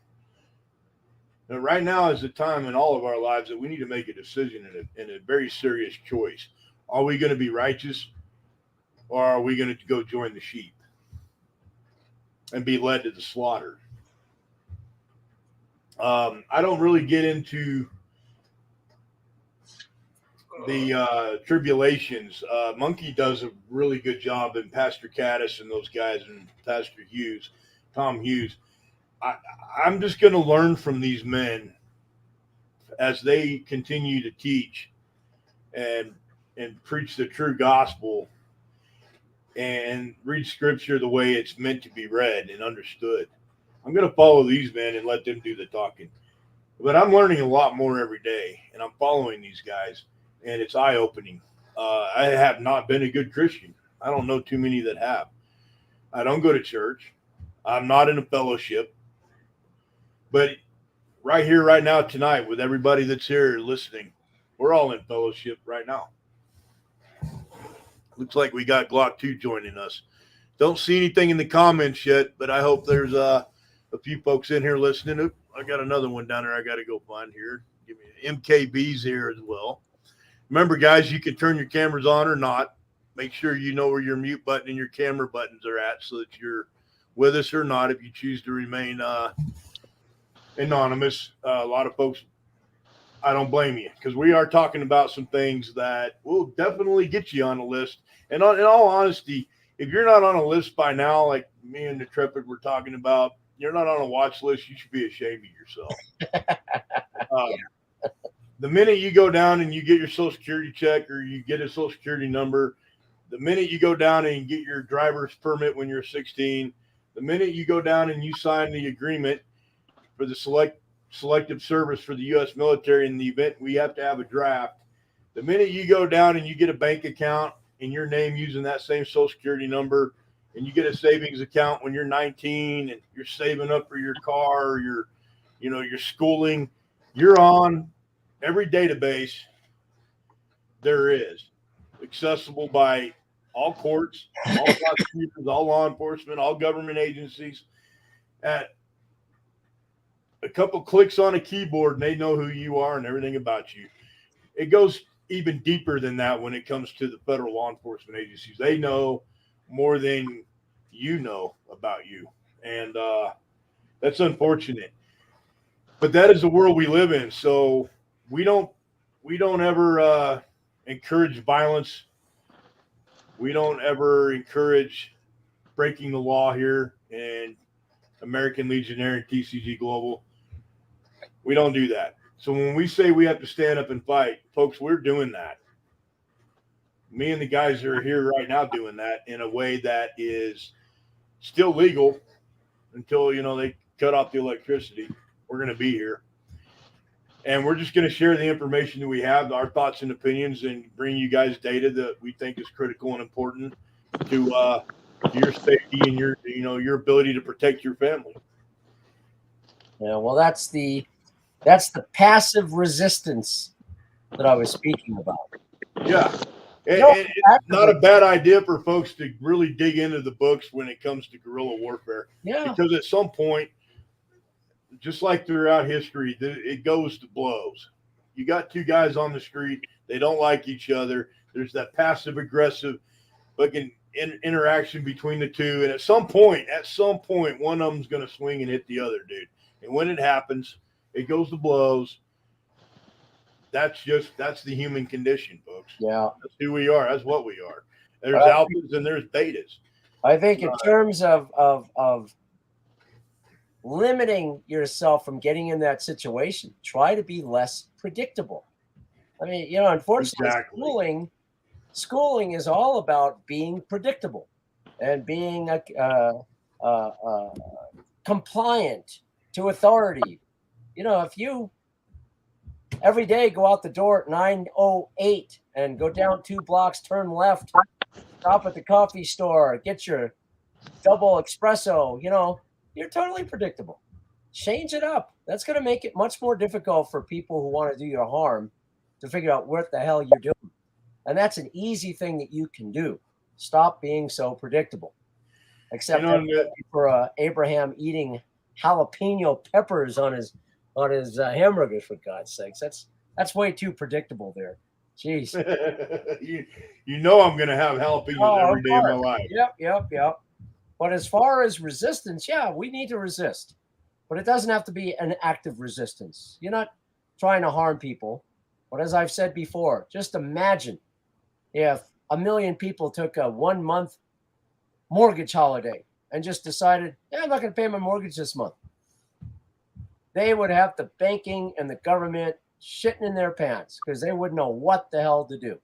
Speaker 1: Now, right now is the time in all of our lives that we need to make a decision in a very serious choice. Are we going to be righteous, or are we going to go join the sheep and be led to the slaughter? I don't really get into the tribulations. Monkey does a really good job, and Pastor Caddis and those guys, and Pastor Hughes, Tom Hughes. I, I'm just going to learn from these men as they continue to teach and preach the true gospel and read scripture the way it's meant to be read and understood. I'm going to follow these men and let them do the talking. But I'm learning a lot more every day, and I'm following these guys, and it's eye-opening. I have not been a good Christian. I don't know too many that have. I don't go to church. I'm not in a fellowship. But right here, right now, tonight, with everybody that's here listening, we're all in fellowship right now. Looks like we got Glock 2 joining us. Don't see anything in the comments yet, but I hope there's a few folks in here listening. Oop, I got another one down there I got to go find here. Give me MKB's here as well. Remember, guys, you can turn your cameras on or not. Make sure you know where your mute button and your camera buttons are at so that you're with us or not if you choose to remain anonymous. A lot of folks, I don't blame you, because we are talking about some things that will definitely get you on the list. And in all honesty, if you're not on a list by now, like me and the Trepid were talking about, you're not on a watch list, you should be ashamed of yourself. The minute you go down and you get your Social Security check or you get a Social Security number, the minute you go down and get your driver's permit when you're 16, the minute you go down and you sign the agreement for the selective service for the U.S. military in the event we have to have a draft, the minute you go down and you get a bank account in your name using that same Social Security number, and you get a savings account when you're 19 and you're saving up for your car or your schooling, you're on every database there is, accessible by all courts, all prosecutors, all law enforcement, all government agencies. At a couple clicks on a keyboard, and they know who you are and everything about you. It goes even deeper than that when it comes to the federal law enforcement agencies. They know more than you know about you, and that's unfortunate. But that is the world we live in. So we don't ever encourage violence. We don't ever encourage breaking the law here in American Legionnaire and TCG Global. We don't do that. So when we say we have to stand up and fight, folks, we're doing that. Me and the guys that are here right now doing that in a way that is still legal until, they cut off the electricity. We're going to be here. And we're just going to share the information that we have, our thoughts and opinions, and bring you guys data that we think is critical and important to your safety and your ability to protect your family.
Speaker 2: Yeah, well, that's the passive resistance that I was speaking about.
Speaker 1: Yeah. And it's not a bad idea for folks to really dig into the books when it comes to guerrilla warfare.
Speaker 2: Yeah.
Speaker 1: Because at some point, just like throughout history, it goes to blows. You got two guys on the street. They don't like each other. There's that passive aggressive fucking interaction between the two. And at some point, one of them's going to swing and hit the other dude. And when it happens, it goes to blows. That's the human condition, folks.
Speaker 2: Yeah.
Speaker 1: That's who we are. That's what we are. There's alphas and there's betas.
Speaker 2: I think in terms of limiting yourself from getting in that situation, try to be less predictable. I mean, unfortunately,
Speaker 1: exactly.
Speaker 2: Schooling is all about being predictable and being compliant to authority. If you every day go out the door at 9:08 and go down 2 blocks, turn left, stop at the coffee store, get your double espresso, you're totally predictable. Change it up. That's going to make it much more difficult for people who want to do you harm to figure out what the hell you're doing. And that's an easy thing that you can do. Stop being so predictable. Except for Abraham eating jalapeno peppers on his hamburgers, for God's sakes. That's way too predictable there. Jeez.
Speaker 1: I'm going to have jalapenos every day of my life.
Speaker 2: Yep. But as far as resistance, yeah, we need to resist. but it doesn't have to be an active resistance. You're not trying to harm people. But as I've said before, just imagine if a million people took a 1 month mortgage holiday and just decided, yeah, I'm not going to pay my mortgage this month. They would have the banking and the government shitting in their pants because they wouldn't know what the hell to do.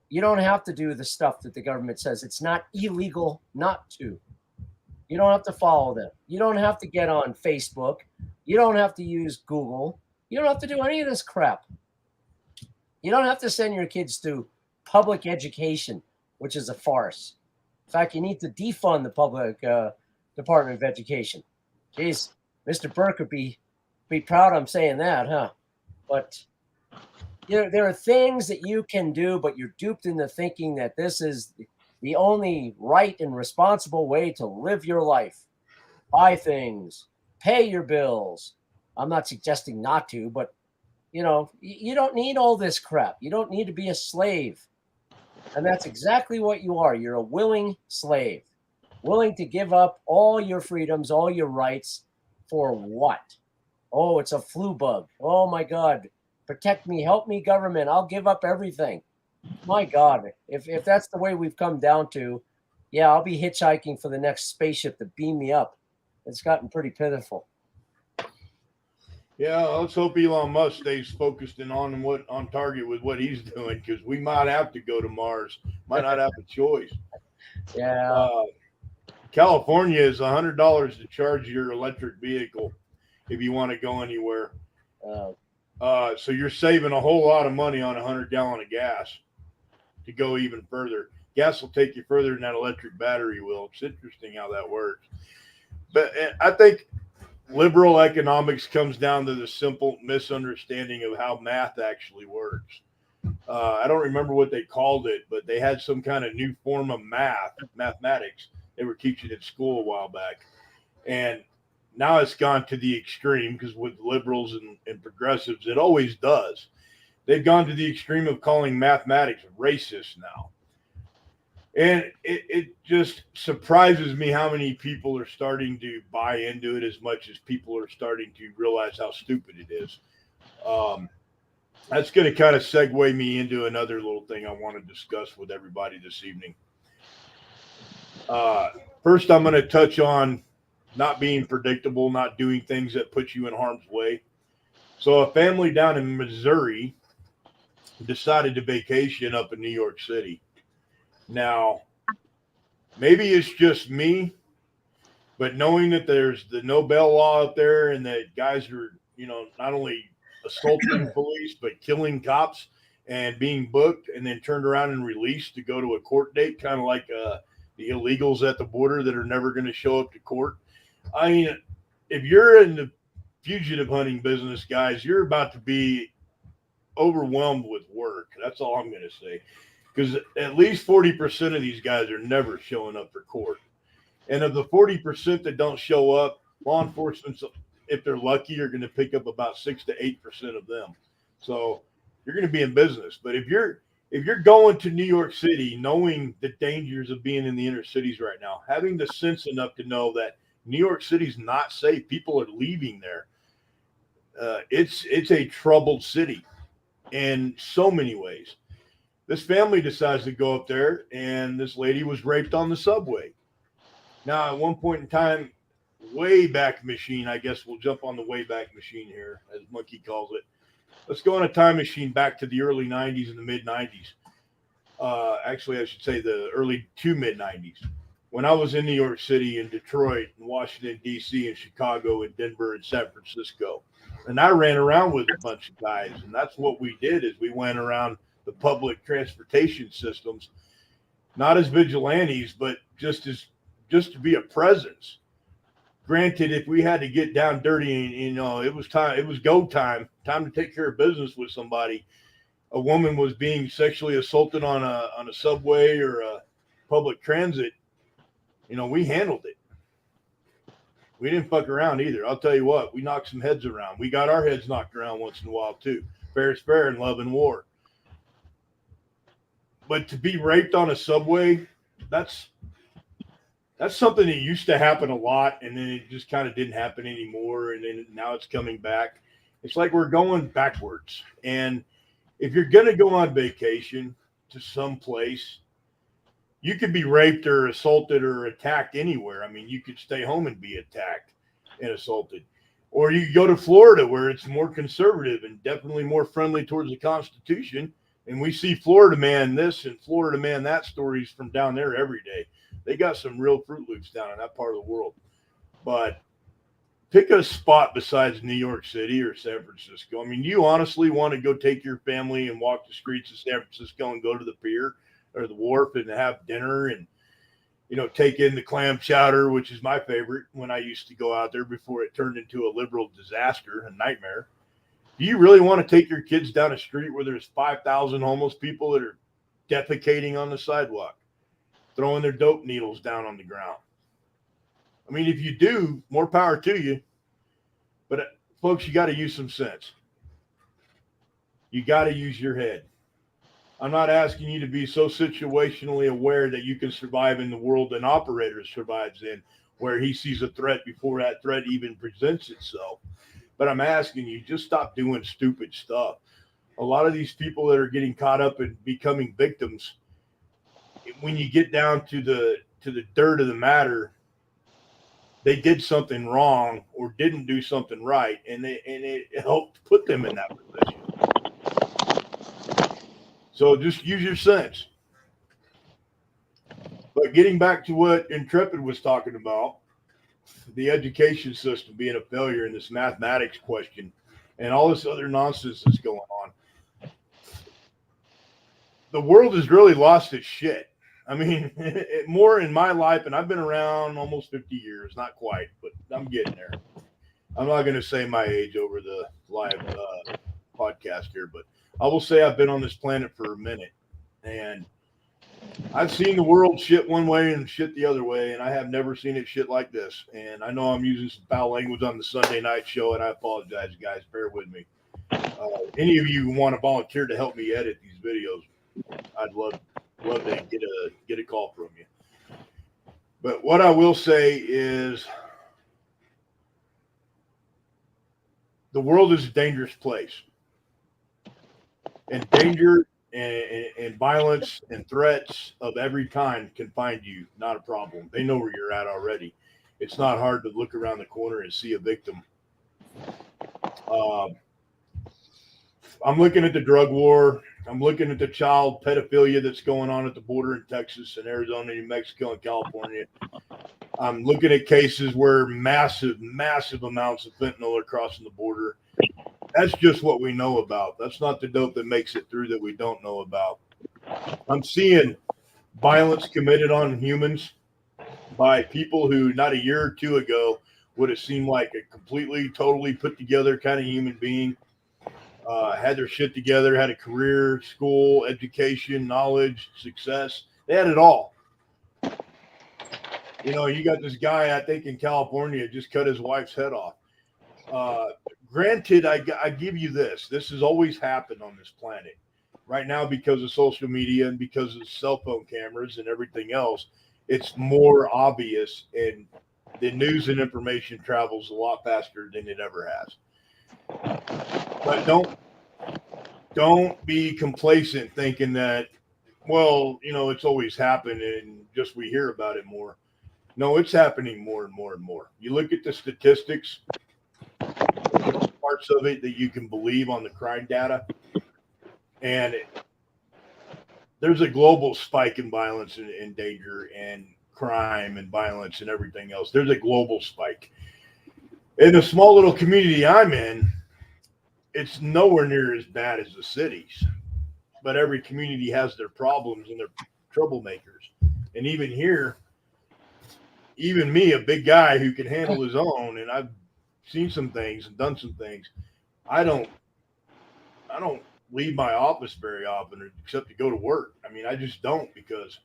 Speaker 2: You don't have to do the stuff that the government says. It's not illegal not to. You don't have to follow them. You don't have to get on Facebook. You don't have to use Google. You don't have to do any of this crap. You don't have to send your kids to public education, which is a farce. In fact, you need to defund the public Department of Education. Jeez, Mr. Burke would be proud I'm saying that, huh? But there are things that you can do, but you're duped into thinking that this is the only right and responsible way to live your life. Buy things, pay your bills. I'm not suggesting not to, but you don't need all this crap. You don't need to be a slave. And that's exactly what you are. You're a willing slave, willing to give up all your freedoms, all your rights for what? Oh, it's a flu bug. Oh my God. Protect me, help me, government. I'll give up everything. My God, if that's the way we've come down to, yeah, I'll be hitchhiking for the next spaceship to beam me up. It's gotten pretty pitiful.
Speaker 1: Yeah, let's hope Elon Musk stays focused and on target with what he's doing, because we might have to go to Mars. Might not have a choice.
Speaker 2: Yeah.
Speaker 1: California is $100 to charge your electric vehicle if you want to go anywhere. So you're saving a whole lot of money on 100 gallon of gas to go even further. Gas will take you further than that electric battery will. It's interesting how that works. But I think liberal economics comes down to the simple misunderstanding of how math actually works. I don't remember what they called it, but they had some kind of new form of mathematics they were teaching at school a while back. And now it's gone to the extreme, because with liberals and progressives, it always does. They've gone to the extreme of calling mathematics racist now. And it just surprises me how many people are starting to buy into it, as much as people are starting to realize how stupid it is. That's going to kind of segue me into another little thing I want to discuss with everybody this evening. First, I'm going to touch on not being predictable, not doing things that put you in harm's way. So a family down in Missouri decided to vacation up in New York City. Now, maybe it's just me, but knowing that there's the no bail law out there, and that guys are, not only assaulting police, but killing cops and being booked and then turned around and released to go to a court date, kind of like the illegals at the border that are never going to show up to court. I mean, if you're in the fugitive hunting business, guys, you're about to be overwhelmed with work. That's all I'm going to say. Because at least 40% of these guys are never showing up for court. And of the 40% that don't show up, law enforcement, if they're lucky, are going to pick up about 6 to 8% of them. So you're going to be in business. But if you're going to New York City, knowing the dangers of being in the inner cities right now, having the sense enough to know that New York City's not safe, people are leaving there. It's a troubled city in so many ways. This family decides to go up there, and this lady was raped on the subway. Now, at one point in time, Wayback Machine, I guess we'll jump on the Wayback Machine here, as Monkey calls it. Let's go on a time machine back to the early 90s and the mid 90s. Actually, I should say the early to mid 90s. When I was in New York City and Detroit and Washington, D.C. and Chicago and Denver and San Francisco. And I ran around with a bunch of guys. And that's what we did, is we went around the public transportation systems, not as vigilantes, but just to be a presence. Granted, if we had to get down dirty and it was go time to take care of business with somebody, a woman was being sexually assaulted on a subway or a public transit, we handled it. We didn't fuck around either. I'll tell you what, we knocked some heads around. We got our heads knocked around once in a while too. Fair is fair in love and war. But to be raped on a subway, that's That's something that used to happen a lot, and then it just kind of didn't happen anymore, and then now it's coming back. It's like we're going backwards. And if you're going to go on vacation to some place, you could be raped or assaulted or attacked anywhere. I mean, you could stay home and be attacked and assaulted. Or you could go to Florida where it's more conservative and definitely more friendly towards the Constitution. And we see Florida man this and Florida man that stories from down there every day. They got some real Fruit Loops down in that part of the world. But pick a spot besides New York City or San Francisco. I mean, you honestly want to go take your family and walk the streets of San Francisco and go to the pier or the wharf and have dinner and, you know, take in the clam chowder, which is my favorite when I used to go out there before it turned into a liberal disaster, a nightmare. Do you really want to take your kids down a street where there's 5,000 homeless people that are defecating on the sidewalk, throwing their dope needles down on the ground? I mean, if you do, more power to you. But folks, you got to use some sense. You got to use your head. I'm not asking you to be so situationally aware that you can survive in the world an operator survives in, where he sees a threat before that threat even presents itself. But I'm asking you, just stop doing stupid stuff. A lot of these people that are getting caught up in becoming victims, when you get down to the dirt of the matter, they did something wrong or didn't do something right, and it helped put them in that position. So just use your sense. But getting back to what Intrepid was talking about, the education system being a failure in this mathematics question and all this other nonsense that's going on, the world has really lost its shit. I mean, more in my life, and I've been around almost 50 years, not quite, but I'm getting there. I'm not going to say my age over the live podcast here, but I will say I've been on this planet for a minute, and I've seen the world shit one way and shit the other way, and I have never seen it shit like this. And I know I'm using some foul language on the Sunday night show, and I apologize, guys. Bear with me. Any of you who want to volunteer to help me edit these videos, I'd love to get a call from you. But what I will say is the world is a dangerous place. And danger and violence and threats of every kind can find you. Not a problem. They know where you're at already. It's not hard to look around the corner and see a victim. I'm looking at the drug war. I'm looking at the child pedophilia that's going on at the border in Texas and Arizona, New Mexico, and California. I'm looking at cases where massive amounts of fentanyl are crossing the border. That's just what we know about. That's not the dope that makes it through that we don't know about. I'm seeing violence committed on humans by people who not a year or two ago would have seemed like a completely, totally put together kind of human being. Had their shit together, had a career, school, education, knowledge, success. They had it all. You know, you got this guy, I think in California, just cut his wife's head off. Granted, I give you this. This has always happened on this planet. Right now, because of social media and because of cell phone cameras and everything else, it's more obvious, and the news and information travels a lot faster than it ever has. But don't be complacent thinking that, well, you know, it's always happened and just we hear about it more. No, it's happening more and more and more. You look at the statistics, parts of it that you can believe on the crime data, and there's a global spike in violence and danger and crime and violence and everything else. There's a global spike. In the small little community I'm in, it's nowhere near as bad as the cities, but every community has their problems and their troublemakers. And even here, even me, a big guy who can handle his own, and I've seen some things and done some things, I don't leave my office very often except to go to work. I mean, I just don't, because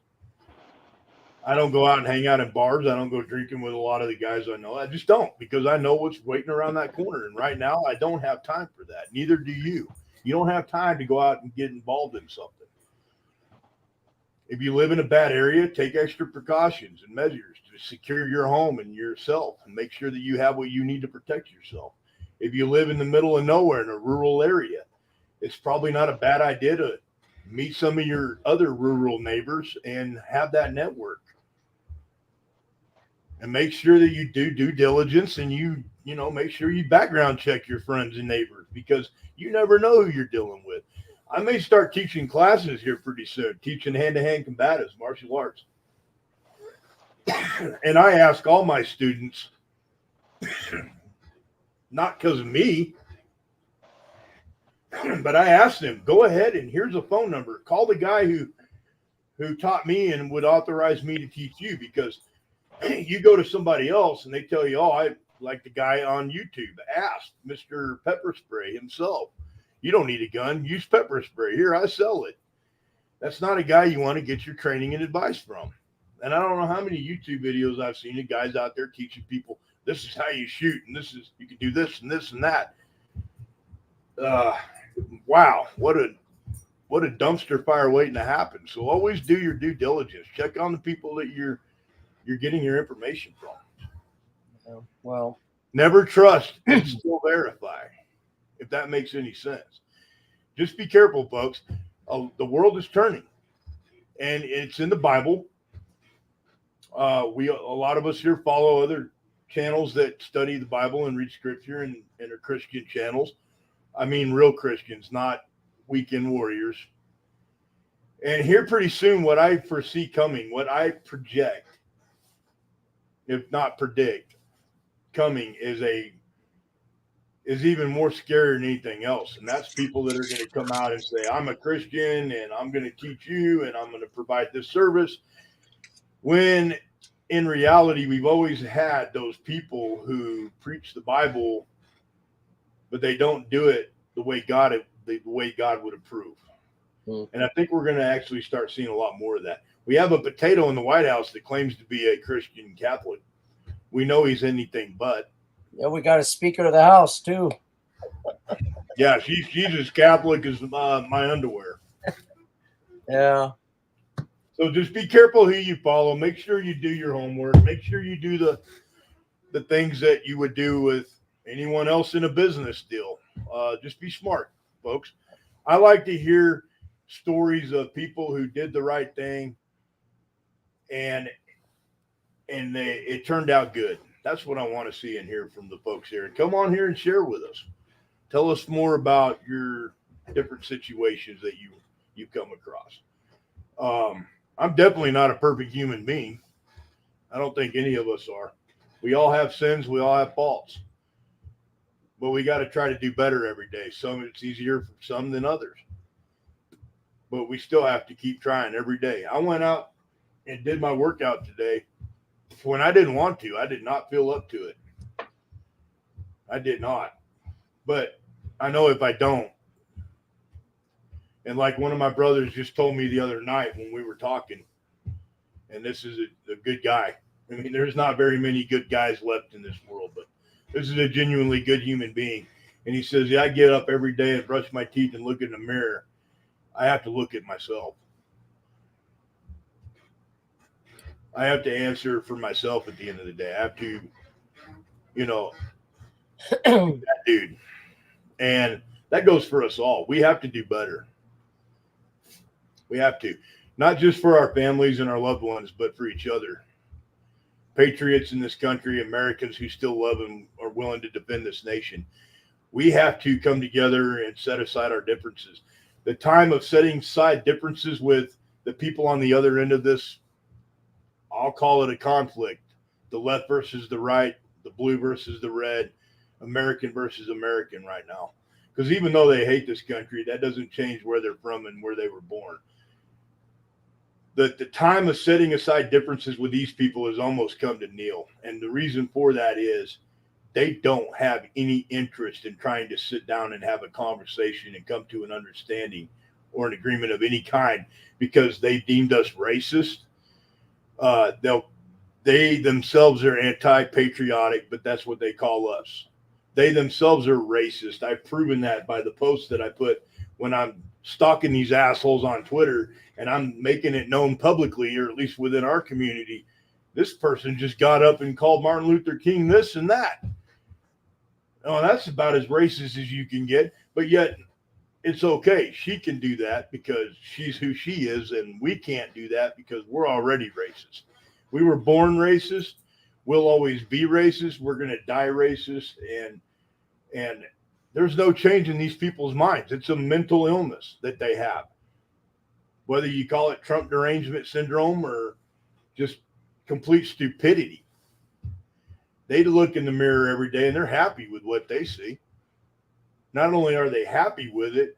Speaker 1: I don't go out and hang out in bars. I don't go drinking with a lot of the guys I know. I just don't, because I know what's waiting around that corner. And right now, I don't have time for that. Neither do you. You don't have time to go out and get involved in something. If you live in a bad area, take extra precautions and measures secure your home and yourself, and make sure that you have what you need to protect yourself. If you live in the middle of nowhere in a rural area, it's probably not a bad idea to meet some of your other rural neighbors and have that network. And make sure that you do due diligence, and you make sure you background check your friends and neighbors, because you never know who you're dealing with. I may start teaching classes here pretty soon, teaching hand-to-hand combatives, martial arts. And I ask all my students, not because of me, but I ask them, go ahead and here's a phone number. Call the guy who taught me and would authorize me to teach you, because you go to somebody else and they tell you, oh, I like the guy on YouTube. Ask Mr. Pepper Spray himself. You don't need a gun. Use pepper spray. Here, I sell it. That's not a guy you want to get your training and advice from. And I don't know how many YouTube videos I've seen of guys out there teaching people, this is how you shoot, and this is, you can do this and this and that. Wow, what a dumpster fire waiting to happen. So always do your due diligence. Check on the people that you're getting your information from.
Speaker 2: Well,
Speaker 1: never trust and still verify, if that makes any sense. Just be careful, folks. The world is turning, and it's in the Bible. A lot of us here follow other channels that study the Bible and read scripture, and are Christian channels. I mean, real Christians, not weekend warriors. And here pretty soon, what I foresee coming, what I project, if not predict, coming is even more scary than anything else. And that's people that are going to come out and say, I'm a Christian and I'm going to teach you and I'm going to provide this service. When in reality, we've always had those people who preach the Bible, but they don't do it the way God would approve. And I think we're going to actually start seeing a lot more of that. We have a potato in the White House that claims to be a Christian Catholic. We know he's anything but.
Speaker 2: Yeah, we got a Speaker of the House too.
Speaker 1: Yeah, she's as Catholic as my underwear.
Speaker 2: Yeah.
Speaker 1: So just be careful who you follow. Make sure you do your homework. Make sure you do the things that you would do with anyone else in a business deal. Just be smart, folks. I like to hear stories of people who did the right thing and it turned out good. That's what I want to see and hear from the folks here. And come on here and share with us. Tell us more about your different situations that you come across. I'm definitely not a perfect human being. I don't think any of us are. We all have sins. We all have faults. But we got to try to do better every day. Some it's easier for some than others. But we still have to keep trying every day. I went out and did my workout today when I didn't want to. I did not feel up to it. I did not. But I know if I don't, and like one of my brothers just told me the other night when we were talking, and this is a good guy. I mean, there's not very many good guys left in this world, but this is a genuinely good human being. And he says, yeah, I get up every day and brush my teeth and look in the mirror. I have to look at myself. I have to answer for myself at the end of the day. I have to, that dude. And that goes for us all. We have to do better. We have to. Not just for our families and our loved ones, but for each other. Patriots in this country, Americans who still love and are willing to defend this nation. We have to come together and set aside our differences. The time of setting aside differences with the people on the other end of this, I'll call it a conflict. The left versus the right, the blue versus the red, American versus American right now. Because even though they hate this country, that doesn't change where they're from and where they were born. The time of setting aside differences with these people has almost come to kneel. And the reason for that is they don't have any interest in trying to sit down and have a conversation and come to an understanding or an agreement of any kind because they deemed us racist. They themselves are anti-patriotic, but that's what they call us. They themselves are racist. I've proven that by the posts that I put when I'm stalking these assholes on Twitter and I'm making it known publicly, or at least within our community, This person just got up and called Martin Luther King this and that. Oh, that's about as racist as you can get. But yet it's okay. She can do that because she's who she is, and we can't do that because we're already racist. We were born racist. We'll always be racist. We're going to die racist, and there's no change in these people's minds. It's a mental illness that they have. Whether you call it Trump derangement syndrome or just complete stupidity. They look in the mirror every day and they're happy with what they see. Not only are they happy with it,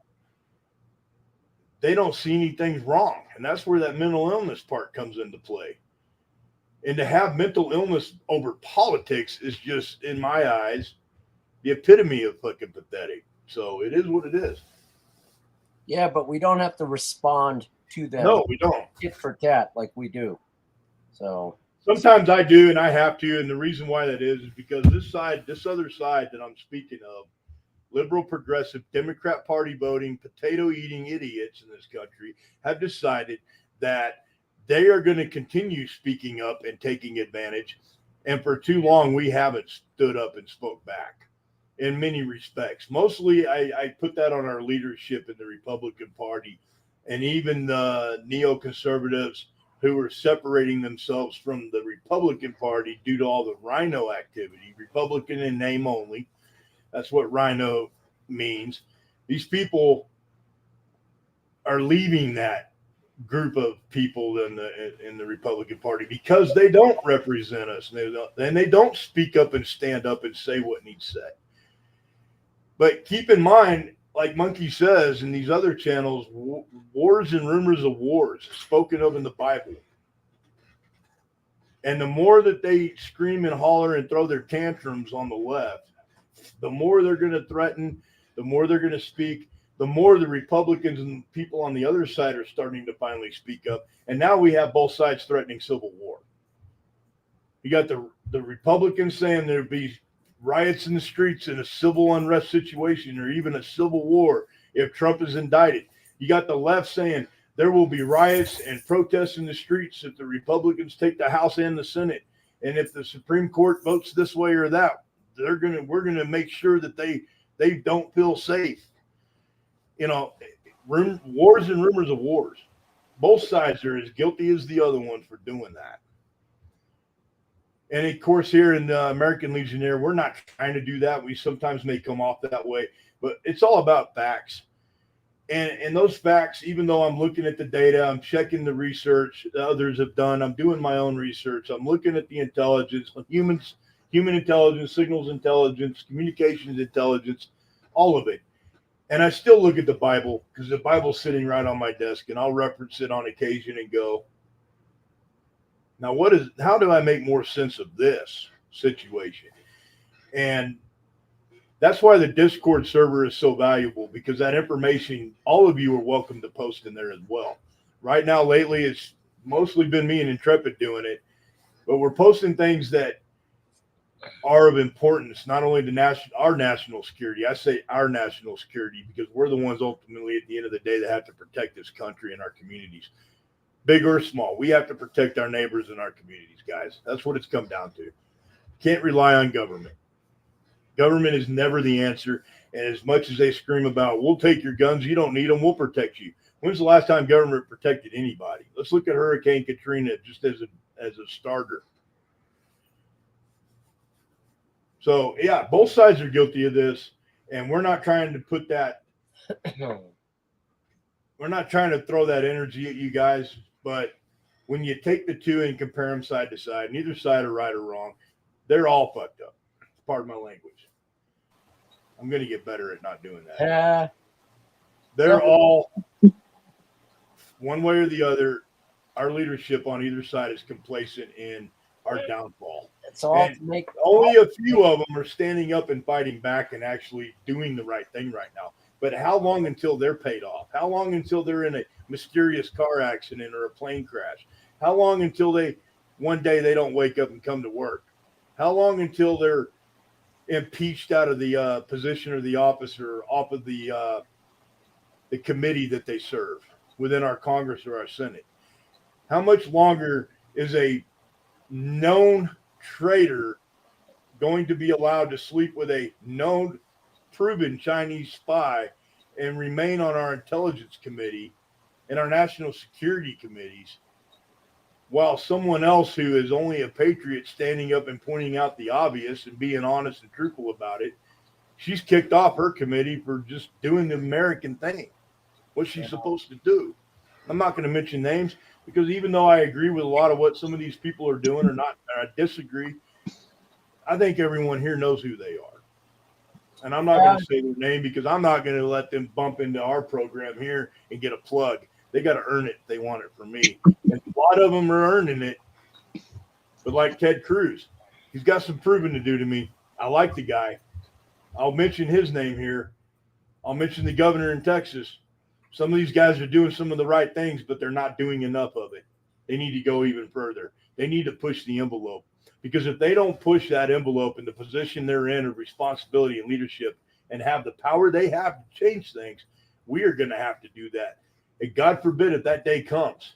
Speaker 1: they don't see anything wrong. And that's where that mental illness part comes into play. And to have mental illness over politics is just, in my eyes, the epitome of fucking pathetic. So it is what it is.
Speaker 2: Yeah, but we don't have to respond to them.
Speaker 1: No, we don't.
Speaker 2: Tit for tat like we do. So
Speaker 1: sometimes I do, and I have to. And the reason why that is because this other side that I'm speaking of, liberal, progressive, Democrat Party voting, potato eating idiots in this country have decided that they are going to continue speaking up and taking advantage. And for too long, we haven't stood up and spoke back in many respects. Mostly, I put that on our leadership in the Republican Party and even the neoconservatives who are separating themselves from the Republican Party due to all the rhino activity, Republican in name only. That's what rhino means. These people are leaving that group of people in the Republican Party because they don't represent us, and they don't speak up and stand up and say what needs said. But keep in mind, like Monkey says in these other channels, wars and rumors of wars spoken of in the Bible. And the more that they scream and holler and throw their tantrums on the left, the more they're going to threaten, the more they're going to speak, the more the Republicans and people on the other side are starting to finally speak up. And now we have both sides threatening civil war. You got the Republicans saying there'd be riots in the streets in a civil unrest situation or even a civil war if Trump is indicted. You got the left saying there will be riots and protests in the streets if the Republicans take the House and the Senate. And if the Supreme Court votes this way or that, we're gonna make sure that they don't feel safe. You know, wars and rumors of wars. Both sides are as guilty as the other one for doing that. And of course, here in the American Legionnaire, we're not trying to do that. We sometimes may come off that way, but it's all about facts. And those facts, even though I'm looking at the data, I'm checking the research that others have done, I'm doing my own research, I'm looking at the intelligence, human intelligence, signals intelligence, communications intelligence, all of it. And I still look at the Bible because the Bible's sitting right on my desk, and I'll reference it on occasion and go, now how do I make more sense of this situation? And that's why the Discord server is so valuable, because that information, all of you are welcome to post in there as well. Right now, lately, it's mostly been me and Intrepid doing it, but we're posting things that are of importance, not only to our national security. I say our national security because we're the ones ultimately at the end of the day that have to protect this country and our communities. Big or small, we have to protect our neighbors and our communities, guys. That's what it's come down to. Can't rely on government. Government is never the answer. And as much as they scream about, we'll take your guns, you don't need them, we'll protect you. When's the last time government protected anybody? Let's look at Hurricane Katrina just as a starter. So, yeah, both sides are guilty of this. And we're not trying to put that, we're not trying to throw that energy at you guys. But when you take the two and compare them side to side, neither side are right or wrong. They're all fucked up. Pardon my language. I'm going to get better at not doing that. They're all, one way or the other, our leadership on either side is complacent in our downfall.
Speaker 2: It's all to make.
Speaker 1: Only a few of them are standing up and fighting back and actually doing the right thing right now. But how long until they're paid off? How long until they're in a mysterious car accident or a plane crash? How long until one day they don't wake up and come to work? How long until they're impeached out of the position or the office or off of the committee that they serve within our Congress or our Senate? How much longer is a known traitor going to be allowed to sleep with a known, proven Chinese spy and remain on our intelligence committee and our national security committees, while someone else who is only a patriot standing up and pointing out the obvious and being honest and truthful about it, she's kicked off her committee for just doing the American thing, what she's supposed to do. I'm not going to mention names because even though I agree with a lot of what some of these people are doing or not, I disagree. I think everyone here knows who they are. And I'm not going to say their name because I'm not going to let them bump into our program here and get a plug. They got to earn it if they want it from me. And a lot of them are earning it. But like Ted Cruz, he's got some proving to do to me. I like the guy. I'll mention his name here. I'll mention the governor in Texas. Some of these guys are doing some of the right things, but they're not doing enough of it. They need to go even further. They need to push the envelope. Because if they don't push that envelope in the position they're in of responsibility and leadership and have the power they have to change things, we are going to have to do that. And God forbid if that day comes.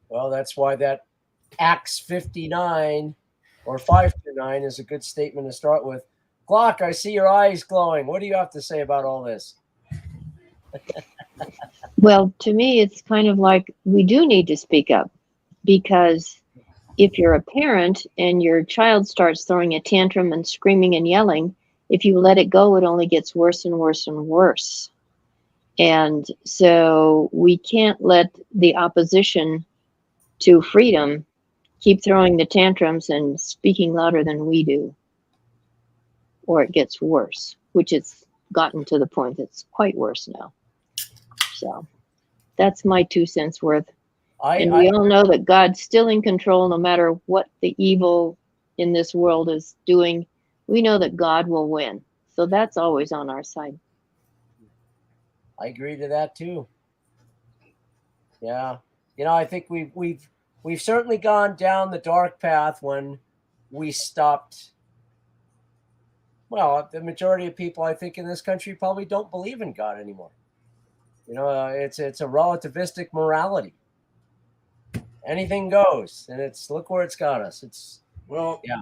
Speaker 2: Well, that's why that Acts 59 or 5-9 is a good statement to start with. Glock, I see your eyes glowing. What do you have to say about all this?
Speaker 3: Well, to me, it's kind of like we do need to speak up, because if you're a parent and your child starts throwing a tantrum and screaming and yelling, if you let it go, it only gets worse and worse and worse. And so we can't let the opposition to freedom keep throwing the tantrums and speaking louder than we do, or it gets worse, which it's gotten to the point that's quite worse now. So that's my 2 cents worth. And we all know that God's still in control no matter what the evil in this world is doing. We know that God will win. So that's always on our side.
Speaker 2: I agree to that too. Yeah. I think we've certainly gone down the dark path when we stopped. Well, the majority of people I think in this country probably don't believe in God anymore. It's a relativistic morality. Anything goes, and look where it's got us.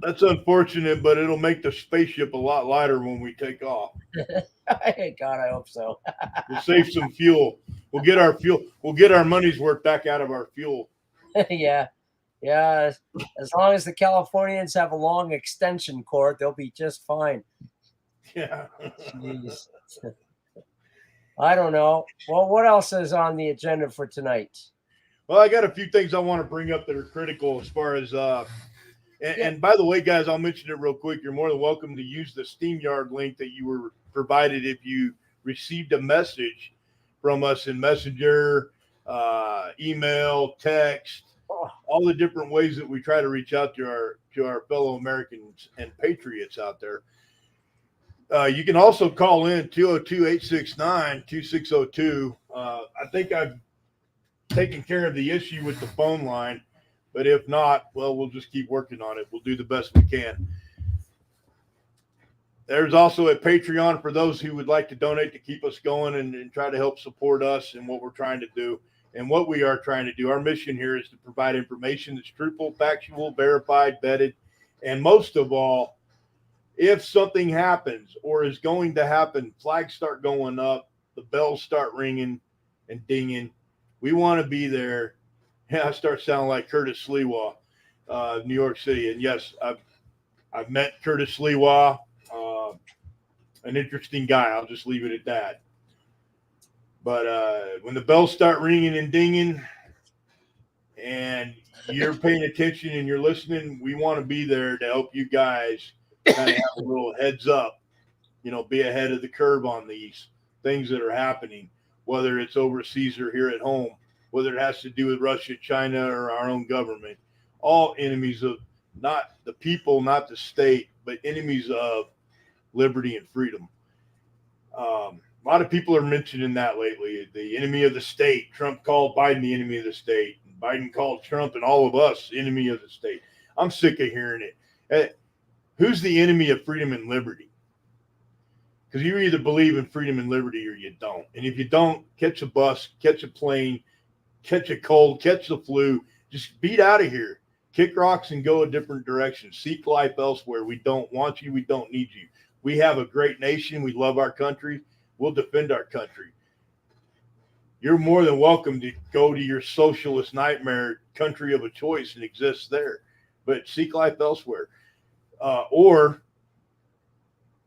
Speaker 1: That's unfortunate, but it'll make the spaceship a lot lighter when we take off.
Speaker 2: God, I hope so.
Speaker 1: We'll save some fuel. We'll get our fuel. We'll get our money's worth back out of our fuel.
Speaker 2: Yeah. As long as the Californians have a long extension cord, they'll be just fine.
Speaker 1: Yeah.
Speaker 2: Jeez. I don't know. Well, what else is on the agenda for tonight?
Speaker 1: Well, I got a few things I want to bring up that are critical as far as and by the way, guys, I'll mention it real quick. You're more than welcome to use the StreamYard link that you were provided if you received a message from us in Messenger, email, text, all the different ways that we try to reach out to our fellow Americans and patriots out there. You can also call in 202-869-2602. I think I've taken care of the issue with the phone line, but if not, well, we'll just keep working on it. We'll do the best we can. There's also a Patreon for those who would like to donate to keep us going and try to help support us in what we're trying to do and what we are trying to do. Our mission here is to provide information that's truthful, factual, verified, vetted, and most of all, if something happens or is going to happen, flags start going up, the bells start ringing and dinging. We want to be there. Yeah, I start sounding like Curtis Sliwa, New York City. And yes, I've met Curtis Sliwa, an interesting guy. I'll just leave it at that. But when the bells start ringing and dinging and you're paying attention and you're listening, we want to be there to help you guys kind of have a little heads up, be ahead of the curve on these things that are happening, whether it's overseas or here at home, whether it has to do with Russia, China, or our own government. All enemies of not the people, not the state, but enemies of liberty and freedom. A lot of people are mentioning that lately. The enemy of the state. Trump called Biden the enemy of the state. Biden called Trump and all of us enemy of the state. I'm sick of hearing it. Who's the enemy of freedom and liberty? Because you either believe in freedom and liberty or you don't. And if you don't, catch a bus, catch a plane, catch a cold, catch the flu, just beat out of here. Kick rocks and go a different direction. Seek life elsewhere. We don't want you. We don't need you. We have a great nation. We love our country. We'll defend our country. You're more than welcome to go to your socialist nightmare country of a choice and exist there. But seek life elsewhere. Or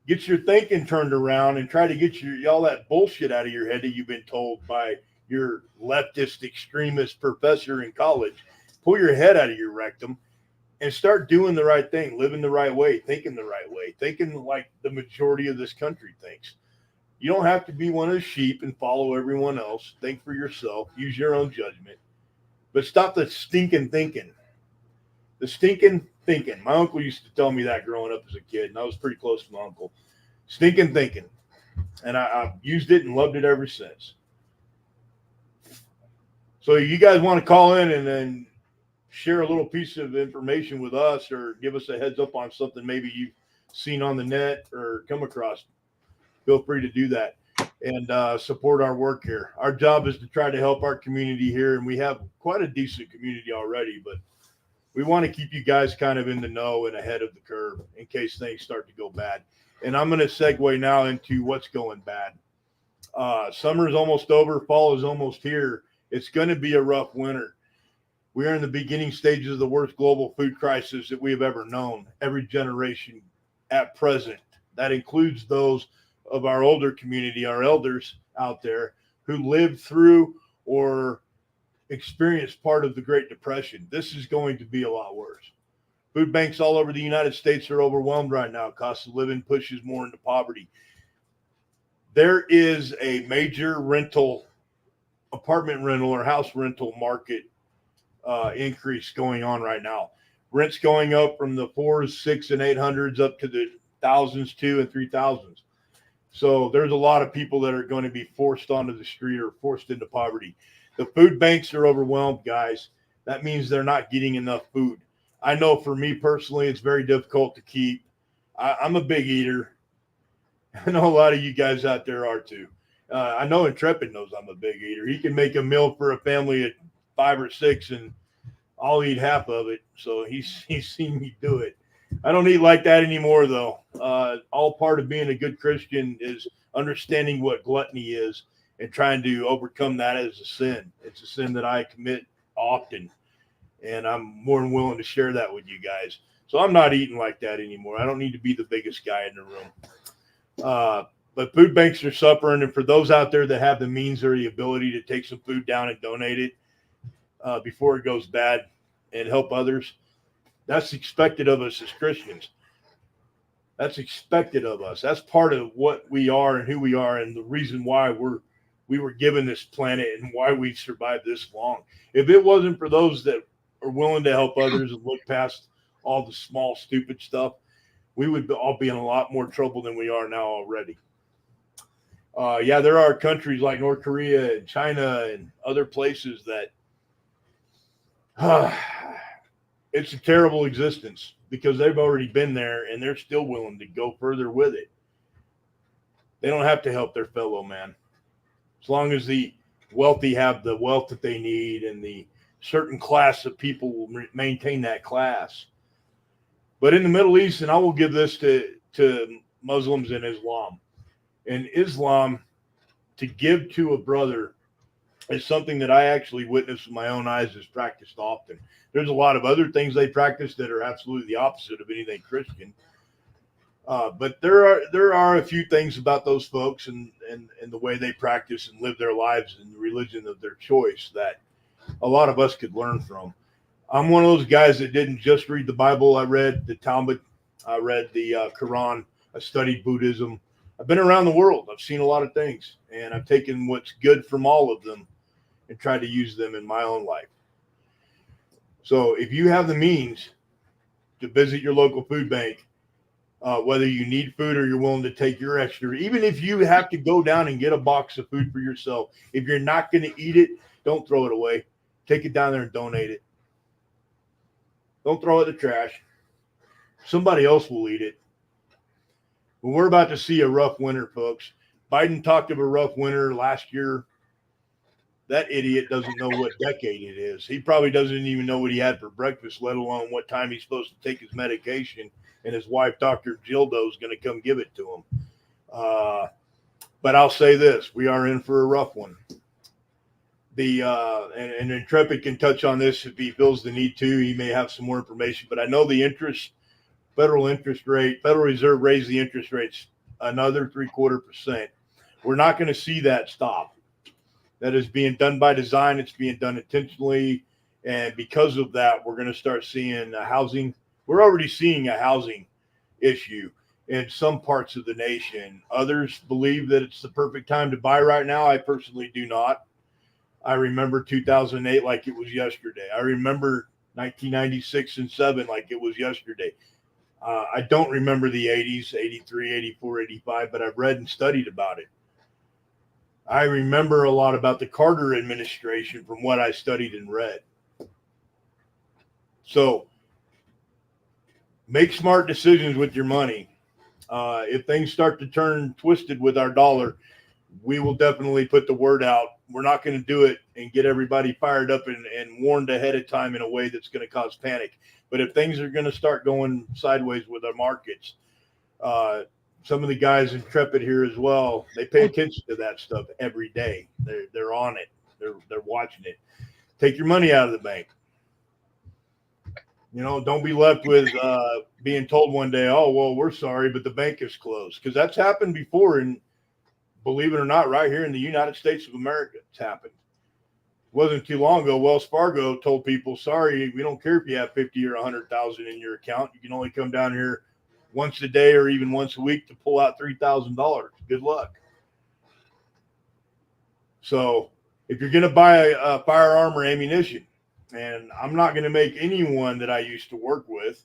Speaker 1: get your thinking turned around and try to get all that bullshit out of your head that you've been told by your leftist extremist professor in college. Pull your head out of your rectum and start doing the right thing, living the right way, thinking the right way, thinking like the majority of this country thinks. You don't have to be one of the sheep and follow everyone else. Think for yourself. Use your own judgment. But stop the stinking thinking. The stinking thinking. My uncle used to tell me that growing up as a kid, and I was pretty close to my uncle. Stinking thinking. And I've used it and loved it ever since. So you guys want to call in and then share a little piece of information with us or give us a heads up on something maybe you've seen on the net or come across, feel free to do that and support our work here. Our job is to try to help our community here, and we have quite a decent community already, but we want to keep you guys kind of in the know and ahead of the curve in case things start to go bad. And I'm going to segue now into what's going bad. Summer is almost over. Fall is almost here. It's going to be a rough winter. We are in the beginning stages of the worst global food crisis that we have ever known, every generation at present. That includes those of our older community, our elders out there who lived through or experienced part of the Great Depression. This is going to be a lot worse. Food banks all over the United States are overwhelmed right now. Cost of living pushes more into poverty. There is a major apartment rental or house rental market increase going on right now. Rents going up from the 4s, 6, and 800s up to the thousands, 2 and 3,000s. So there's a lot of people that are going to be forced onto the street or forced into poverty. The food banks are overwhelmed, guys. That means they're not getting enough food. I know for me personally, it's very difficult to keep. I'm a big eater. I know a lot of you guys out there are too. I know Intrepid knows I'm a big eater. He can make a meal for a family of 5 or 6 and I'll eat half of it. So he's seen me do it. I don't eat like that anymore, though. All part of being a good Christian is understanding what gluttony is and trying to overcome that as a sin. It's a sin that I commit often, and I'm more than willing to share that with you guys. So I'm not eating like that anymore. I don't need to be the biggest guy in the room. But food banks are suffering, and for those out there that have the means or the ability to take some food down and donate it before it goes bad and help others, that's expected of us as Christians. That's expected of us. That's part of what we are and who we are and the reason why we were given this planet and why we survived this long. If it wasn't for those that are willing to help others and look past all the small, stupid stuff, we would all be in a lot more trouble than we are now already. There are countries like North Korea and China and other places that it's a terrible existence because they've already been there and they're still willing to go further with it. They don't have to help their fellow man. As long as the wealthy have the wealth that they need and the certain class of people will maintain that class. But in the Middle East, and I will give this to Muslims and Islam. In Islam, to give to a brother is something that I actually witnessed with my own eyes is practiced often. There's a lot of other things they practice that are absolutely the opposite of anything Christian. But there are a few things about those folks and the way they practice and live their lives in the religion of their choice that a lot of us could learn from. I'm one of those guys that didn't just read the Bible. I read the Talmud. I read the Quran. I studied Buddhism. I've been around the world. I've seen a lot of things, and I've taken what's good from all of them and tried to use them in my own life. So if you have the means to visit your local food bank, whether you need food or you're willing to take your extra, even if you have to go down and get a box of food for yourself, if you're not going to eat it, don't throw it away. Take it down there and donate it. Don't throw it in the trash. Somebody else will eat it. But we're about to see a rough winter, folks. Biden talked of a rough winter last year. that idiot doesn't know what decade it is. He probably doesn't even know what he had for breakfast, let alone what time he's supposed to take his medication. And his wife, Dr. Gildo, is going to come give it to him. But I'll say this: we are in for a rough one. And Intrepid can touch on this if he feels the need to. He may have some more information, but I know the federal Reserve raised the interest rates another 0.75%. We're not going to see that stop. That is being done by design. It's being done intentionally. And because of that, we're going to start seeing we're already seeing a housing issue in some parts of the nation. Others believe that it's the perfect time to buy right now. I personally do not. I remember 2008 like it was yesterday. I remember 1996 and 7 like it was yesterday. I don't remember the 80s, 83, 84, 85, but I've read and studied about it. I remember a lot about the Carter administration from what I studied and read. So make smart decisions with your money. If things start to turn twisted with our dollar, we will definitely put the word out. We're not going to do it and get everybody fired up and warned ahead of time in a way that's going to cause panic. But if things are going to start going sideways with our markets, some of the guys in Intrepid here as well, they pay attention to that stuff every day. They're on it. They're watching it. Take your money out of the bank. Don't be left with being told one day, oh, well, we're sorry, but the bank is closed. Because that's happened before. And believe it or not, right here in the United States of America, it's happened. It wasn't too long ago, Wells Fargo told people, sorry, we don't care if you have 50 or 100,000 in your account. You can only come down here once a day or even once a week to pull out $3,000. Good luck. So if you're going to buy a firearm or ammunition, and I'm not going to make anyone that I used to work with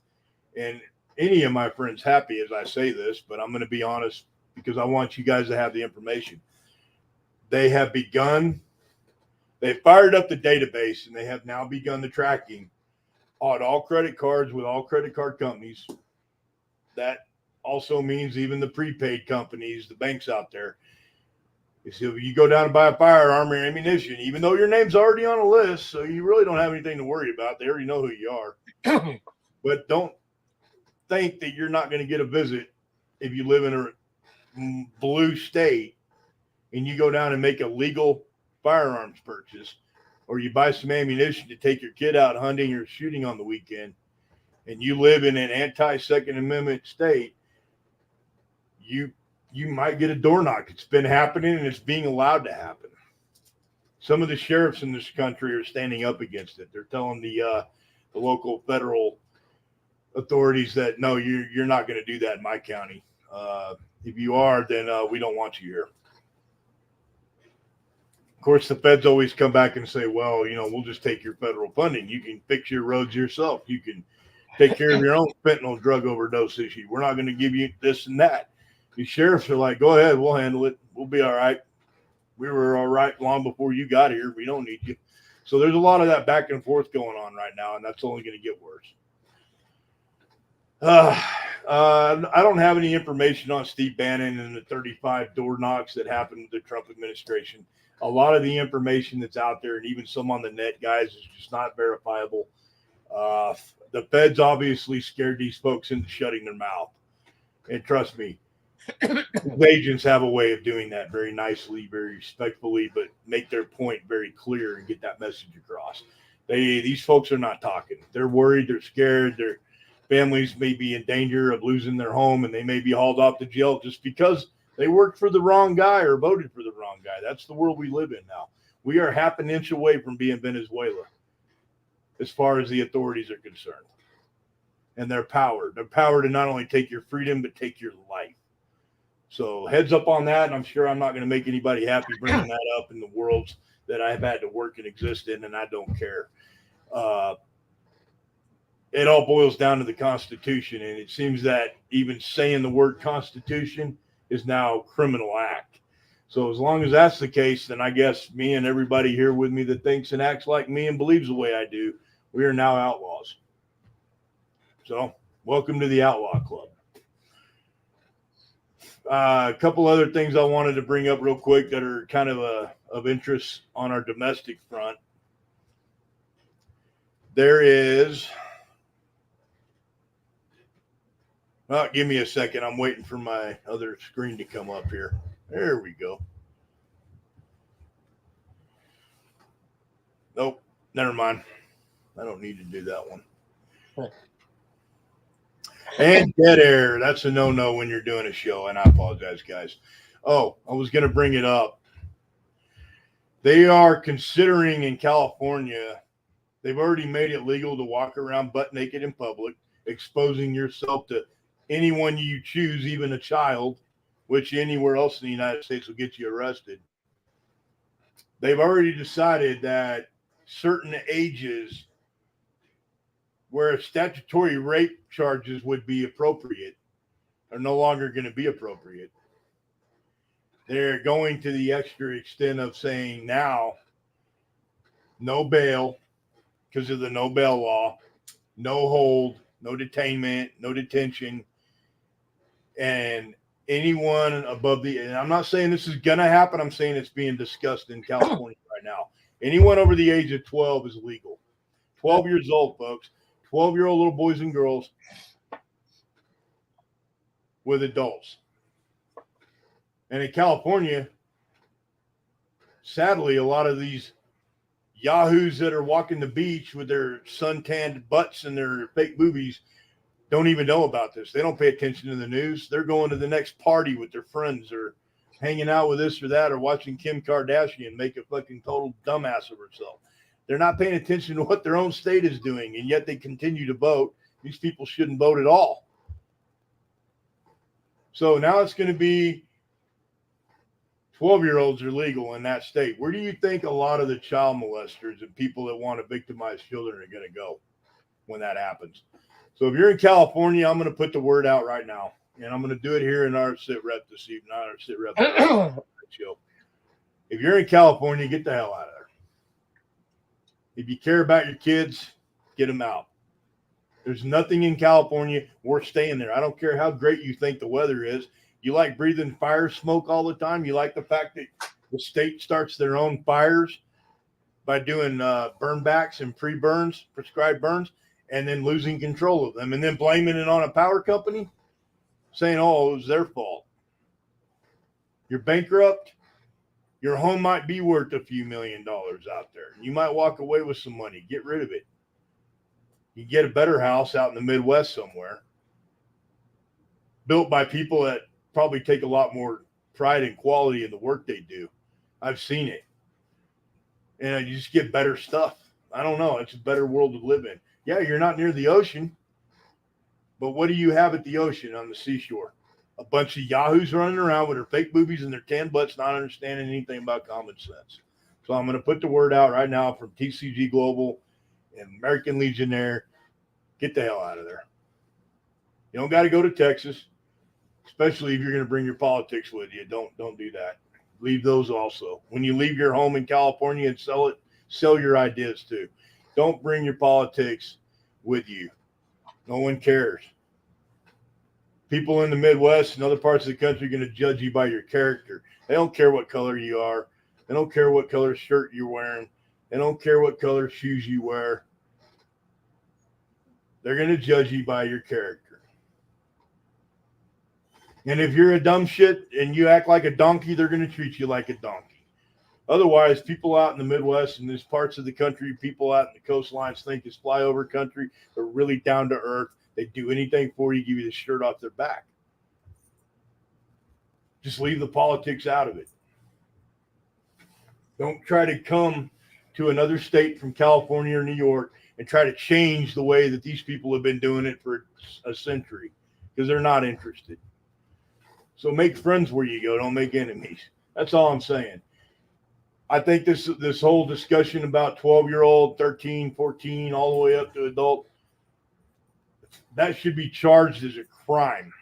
Speaker 1: and any of my friends happy as I say this, but I'm going to be honest because I want you guys to have the information. They fired up the database and they have now begun the tracking on all credit cards with all credit card companies. That also means even the prepaid companies, the banks out there. So you go down and buy a firearm or ammunition, even though your name's already on a list, so you really don't have anything to worry about. They already know who you are. But don't think that you're not going to get a visit if you live in a blue state and you go down and make a legal firearms purchase, or you buy some ammunition to take your kid out hunting or shooting on the weekend, and you live in an anti-Second Amendment state, you might get a door knock. It's been happening and it's being allowed to happen. Some of the sheriffs in this country are standing up against it. They're telling the local federal authorities that, no, you're not going to do that in my county. If you are, then we don't want you here. Of course, the feds always come back and say, well, we'll just take your federal funding. You can fix your roads yourself. You can take care of your own fentanyl drug overdose issue. We're not going to give you this and that. The sheriffs are like, go ahead, we'll handle it. We'll be all right. We were all right long before you got here. We don't need you. So there's a lot of that back and forth going on right now, and that's only going to get worse. I don't have any information on Steve Bannon and the 35 door knocks that happened with the Trump administration. A lot of the information that's out there, and even some on the net, guys, is just not verifiable. The feds obviously scared these folks into shutting their mouth. And trust me, agents have a way of doing that very nicely, very respectfully, but make their point very clear and get that message across. These folks are not talking. They're worried. They're scared. Their families may be in danger of losing their home, and they may be hauled off to jail just because they worked for the wrong guy or voted for the wrong guy. That's the world we live in now. We are half an inch away from being Venezuela as far as the authorities are concerned. And their power to not only take your freedom, but take your life. So heads up on that. And I'm sure I'm not going to make anybody happy bringing that up in the worlds that I've had to work and exist in, and I don't care. It all boils down to the Constitution. And it seems that even saying the word Constitution is now a criminal act. So as long as that's the case, then I guess me and everybody here with me that thinks and acts like me and believes the way I do, we are now outlaws. So welcome to the Outlaw Club. A couple other things I wanted to bring up real quick that are kind of interest on our domestic front. There is. Give me a second. I'm waiting for my other screen to come up here. There we go. Nope. Never mind. I don't need to do that one. And dead air. That's a no-no when you're doing a show. And I apologize, guys. Oh, I was going to bring it up. They are considering in California, they've already made it legal to walk around butt naked in public, exposing yourself to anyone you choose, even a child, which anywhere else in the United States will get you arrested. They've already decided that certain ages where statutory rape charges would be appropriate are no longer going to be appropriate. They're going to the extra extent of saying now, no bail because of the no bail law, no hold, no detainment, no detention, and anyone above the, and I'm not saying this is going to happen, I'm saying it's being discussed in California right now. Anyone over the age of 12 is legal. 12 years old, folks. 12-year-old little boys and girls with adults. And in California, sadly, a lot of these yahoos that are walking the beach with their suntanned butts and their fake boobies don't even know about this. They don't pay attention to the news. They're going to the next party with their friends or hanging out with this or that or watching Kim Kardashian make a fucking total dumbass of herself. They're not paying attention to what their own state is doing, and yet they continue to vote. These people shouldn't vote at all. So now it's going to be 12-year-olds are legal in that state. Where do you think a lot of the child molesters and people that want to victimize children are going to go when that happens? So if you're in California, I'm going to put the word out right now, and I'm going to do it here in our sit rep this evening, not our sit rep show. If you're in California, get the hell out of there. If you care about your kids, get them out. There's nothing in California worth staying there. I don't care how great you think the weather is. You like breathing fire smoke all the time. You like the fact that the state starts their own fires by doing burn backs and pre-burns, prescribed burns, and then losing control of them and then blaming it on a power company, saying, oh, it was their fault. You're bankrupt. Your home might be worth a few $1 million out there. You might walk away with some money. Get rid of it. You get a better house out in the Midwest somewhere, built by people that probably take a lot more pride and quality in the work they do. I've seen it. And you just get better stuff. I don't know. It's a better world to live in. Yeah, you're not near the ocean, but what do you have at the ocean on the seashore? A bunch of yahoos running around with their fake boobies and their tan butts, not understanding anything about common sense. So I'm going to put the word out right now from TCG Global and American Legionnaire. Get the hell out of there. You don't got to go to Texas, especially if you're going to bring your politics with you. Don't do that. Leave those also. When you leave your home in California and sell your ideas too. Don't bring your politics with you. No one cares. People in the Midwest and other parts of the country are going to judge you by your character. They don't care what color you are. They don't care what color shirt you're wearing. They don't care what color shoes you wear. They're going to judge you by your character. And if you're a dumb shit and you act like a donkey, they're going to treat you like a donkey. Otherwise, people out in the Midwest and these parts of the country, people out in the coastlines think it's flyover country. They're really down to earth. They do anything for you, give you the shirt off their back. Just leave the politics out of it. Don't try to come to another state from California or New York and try to change the way that these people have been doing it for a century because they're not interested. So make friends where you go. Don't make enemies. That's all I'm saying. I think this whole discussion about 12-year-old, 13, 14, all the way up to adult, that should be charged as a crime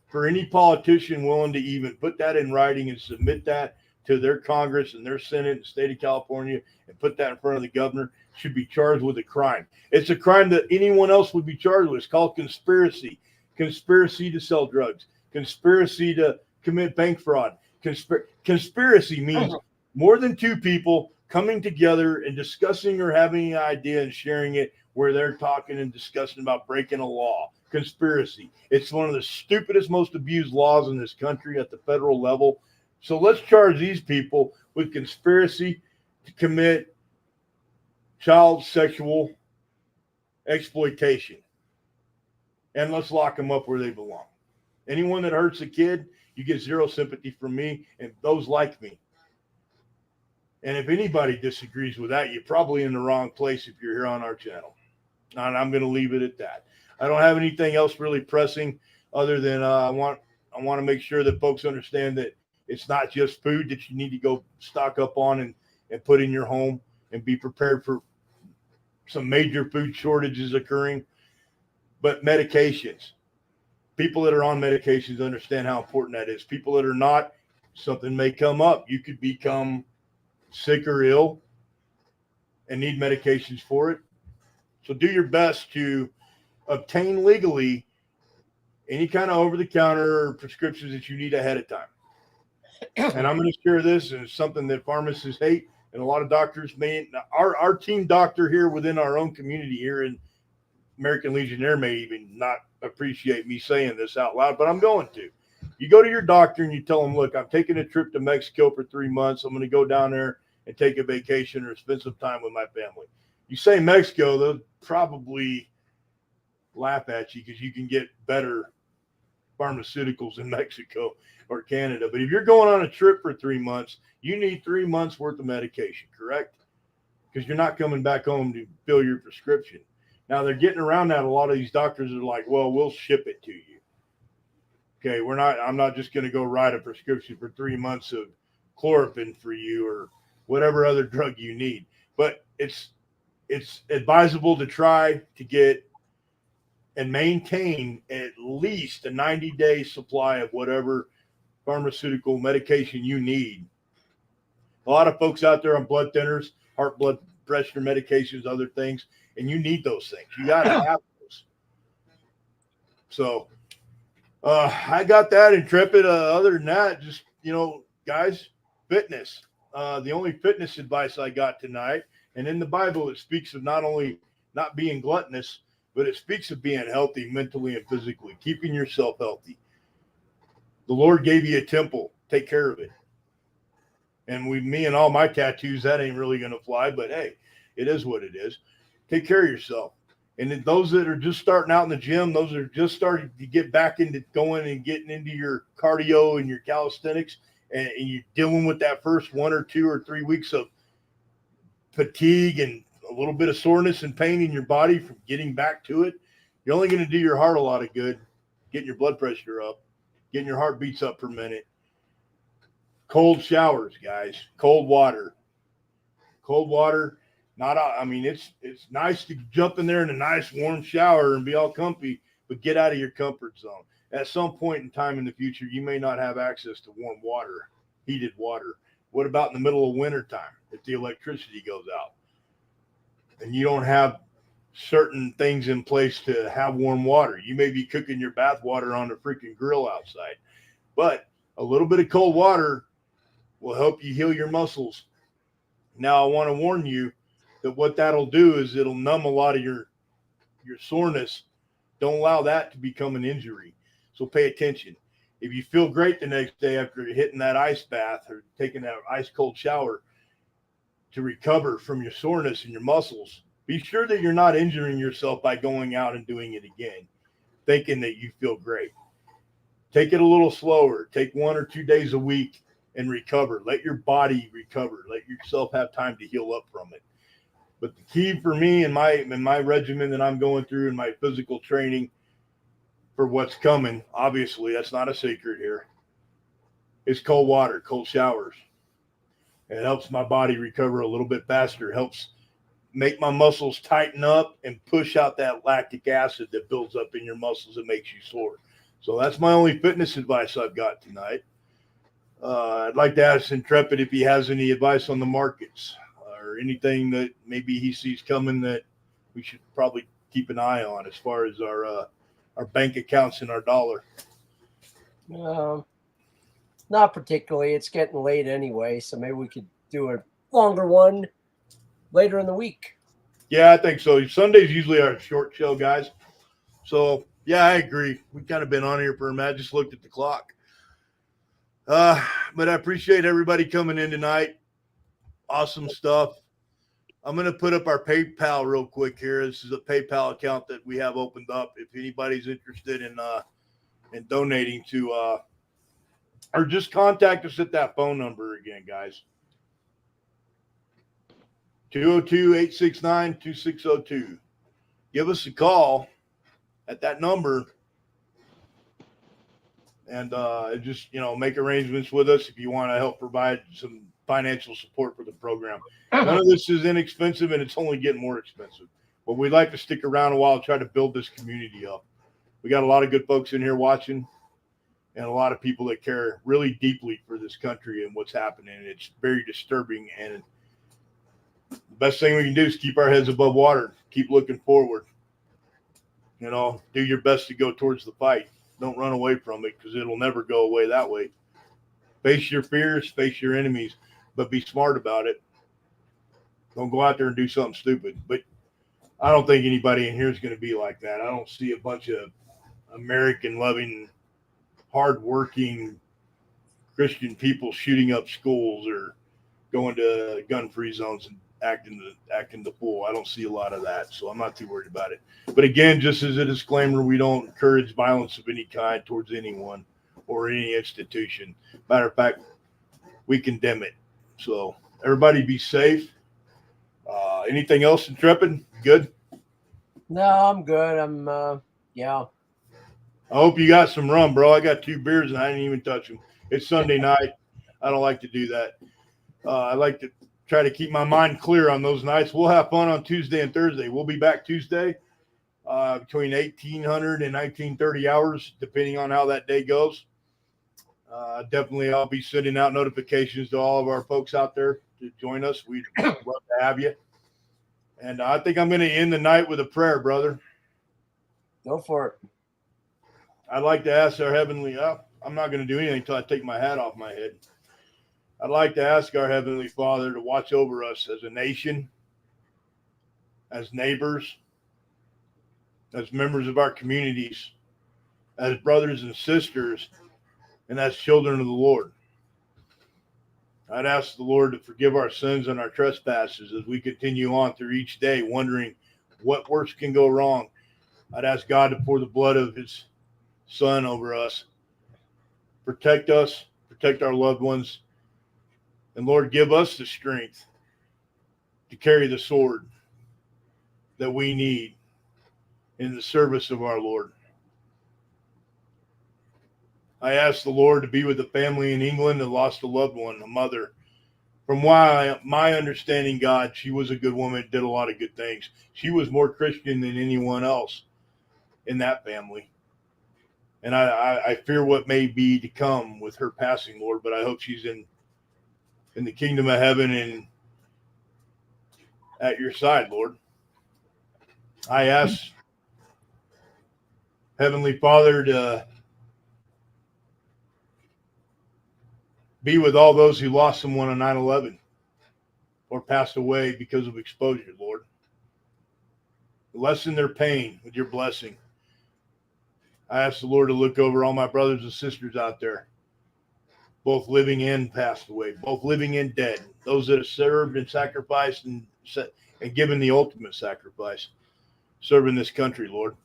Speaker 1: for any politician willing to even put that in writing and submit that to their Congress and their Senate in the state of California and put that in front of the governor should be charged with a crime. It's a crime that anyone else would be charged with. It's called conspiracy to sell drugs, conspiracy to commit bank fraud. Conspiracy means more than two people coming together and discussing or having an idea and sharing it where they're talking and discussing about breaking a law. Conspiracy. It's one of the stupidest, most abused laws in this country at the federal level. So let's charge these people with conspiracy to commit child sexual exploitation. And let's lock them up where they belong. Anyone that hurts a kid, you get zero sympathy from me and those like me. And if anybody disagrees with that, you're probably in the wrong place if you're here on our channel. And I'm going to leave it at that. I don't have anything else really pressing other than I want to make sure that folks understand that it's not just food that you need to go stock up on and put in your home and be prepared for some major food shortages occurring, but medications. People that are on medications understand how important that is. People that are not, something may come up. You could become sick or ill and need medications for it. So do your best to obtain legally any kind of over-the-counter prescriptions that you need ahead of time. And I'm going to share this, and it's something that pharmacists hate, and a lot of doctors may. Our team doctor here within our own community here in American Legionnaire may even not appreciate me saying this out loud, but I'm going to. You go to your doctor and you tell them, look, I'm taking a trip to Mexico for 3 months. I'm going to go down there and take a vacation or spend some time with my family. You say Mexico, they'll probably laugh at you because you can get better pharmaceuticals in Mexico or Canada. But if you're going on a trip for 3 months, you need 3 months worth of medication, correct? Because you're not coming back home to fill your prescription. Now they're getting around that. A lot of these doctors are like, well, we'll ship it to you. Okay, I'm not just going to go write a prescription for 3 months of chloroquine for you or whatever other drug you need. But it's advisable to try to get and maintain at least a 90-day supply of whatever pharmaceutical medication you need. A lot of folks out there on blood thinners, heart, blood pressure medications, other things, and you need those things. You got to have those. So I got that Intrepid. Other than that, just, guys, fitness. The only fitness advice I got tonight, and in the Bible, it speaks of not only not being gluttonous, but it speaks of being healthy mentally and physically, keeping yourself healthy. The Lord gave you a temple. Take care of it. And me and all my tattoos, that ain't really going to fly, but hey, it is what it is. Take care of yourself. And then those that are just starting out in the gym, those that are just starting to get back into going and getting into your cardio and your calisthenics, and you're dealing with that first 1 or 2 or 3 weeks of fatigue and a little bit of soreness and pain in your body from getting back to it, you're only going to do your heart a lot of good, getting your blood pressure up, getting your heartbeats up per minute. Cold showers, guys. Cold water. It's nice to jump in there in a nice warm shower and be all comfy, but get out of your comfort zone. At some point in time in the future, you may not have access to warm water, heated water. What about in the middle of winter time if the electricity goes out and you don't have certain things in place to have warm water? You may be cooking your bath water on the freaking grill outside, but a little bit of cold water will help you heal your muscles. Now, I want to warn you that what that'll do is it'll numb a lot of your soreness. Don't allow that to become an injury. So pay attention. If you feel great the next day after hitting that ice bath or taking that ice cold shower to recover from your soreness in your muscles, be sure that you're not injuring yourself by going out and doing it again, thinking that you feel great. Take it a little slower. Take 1 or 2 days a week and recover. Let your body recover. Let yourself have time to heal up from it. But the key for me in my regimen that I'm going through in my physical training for what's coming, obviously that's not a secret here, is cold water, cold showers. And it helps my body recover a little bit faster. It helps make my muscles tighten up and push out that lactic acid that builds up in your muscles and makes you sore. So that's my only fitness advice I've got tonight. I'd like to ask Intrepid if he has any advice on the markets or anything that maybe he sees coming that we should probably keep an eye on as far as our bank accounts and our dollar.
Speaker 2: Not particularly. It's getting late anyway, so maybe we could do a longer one later in the week.
Speaker 1: Yeah, I think so. Sundays usually are short show, guys. So yeah, I agree. We've kind of been on here for a minute. I just looked at the clock. But I appreciate everybody coming in tonight. Awesome stuff. I'm going to put up our PayPal real quick here. This is a PayPal account that we have opened up. If anybody's interested in donating to, or just contact us at that phone number again, guys. 202-869-2602. Give us a call at that number and just, make arrangements with us if you want to help provide some financial support for the program. None of this is inexpensive, and it's only getting more expensive. But we'd like to stick around a while and try to build this community up. We got a lot of good folks in here watching and a lot of people that care really deeply for this country and what's happening. It's very disturbing, and the best thing we can do is keep our heads above water, keep looking forward. Do your best to go towards the fight. Don't run away from it, because it'll never go away that way. Face your fears, face your enemies, but be smart about it. Don't go out there and do something stupid. But I don't think anybody in here is going to be like that. I don't see a bunch of American-loving, hard-working Christian people shooting up schools or going to gun-free zones and acting the fool. I don't see a lot of that, so I'm not too worried about it. But again, just as a disclaimer, we don't encourage violence of any kind towards anyone or any institution. Matter of fact, we condemn it. So everybody be safe. Anything else, Intrepid? Good?
Speaker 2: No, I'm good. Yeah.
Speaker 1: I hope you got some rum, bro. I got 2 beers and I didn't even touch them. It's Sunday night. I don't like to do that. I like to try to keep my mind clear on those nights. We'll have fun on Tuesday and Thursday. We'll be back Tuesday between 1800 and 1930 hours, depending on how that day goes. Definitely, I'll be sending out notifications to all of our folks out there to join us. We'd love to have you. And I think I'm going to end the night with a prayer, brother.
Speaker 2: Go for it.
Speaker 1: I'd like to ask our heavenly, I'm not going to do anything until I take my hat off my head. I'd like to ask our Heavenly Father to watch over us as a nation, as neighbors, as members of our communities, as brothers and sisters, and as children of the Lord. I'd ask the Lord to forgive our sins and our trespasses as we continue on through each day, wondering what worse can go wrong. I'd ask God to pour the blood of His Son over us, protect us, protect our loved ones, and Lord, give us the strength to carry the sword that we need in the service of our Lord. I ask the Lord to be with the family in England that lost a loved one, a mother. From my understanding, God, she was a good woman, did a lot of good things. She was more Christian than anyone else in that family. And I fear what may be to come with her passing, Lord, but I hope she's in the kingdom of heaven and at your side, Lord. I ask Heavenly Father to be with all those who lost someone on 9/11 or passed away because of exposure, Lord. Lessen their pain with your blessing. I ask the Lord to look over all my brothers and sisters out there, both living and passed away, both living and dead, those that have served and sacrificed and given the ultimate sacrifice, serving this country, Lord.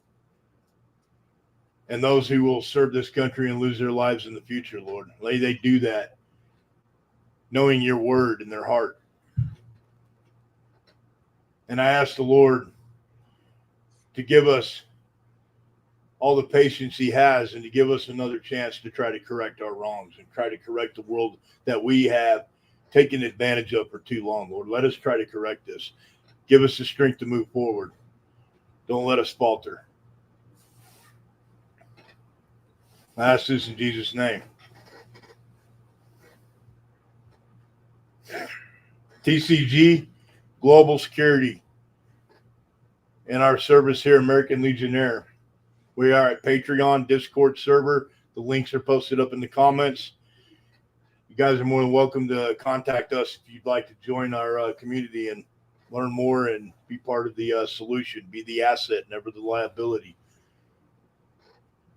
Speaker 1: And those who will serve this country and lose their lives in the future, Lord. May they do that knowing your word in their heart. And I ask the Lord to give us all the patience He has and to give us another chance to try to correct our wrongs and try to correct the world that we have taken advantage of for too long, Lord. Let us try to correct this. Give us the strength to move forward. Don't let us falter. I ask this in Jesus' name. TCG, Global Security, in our service here, American Legionnaire. We are at Patreon Discord server. The links are posted up in the comments. You guys are more than welcome to contact us if you'd like to join our community and learn more and be part of the solution, be the asset, never the liability.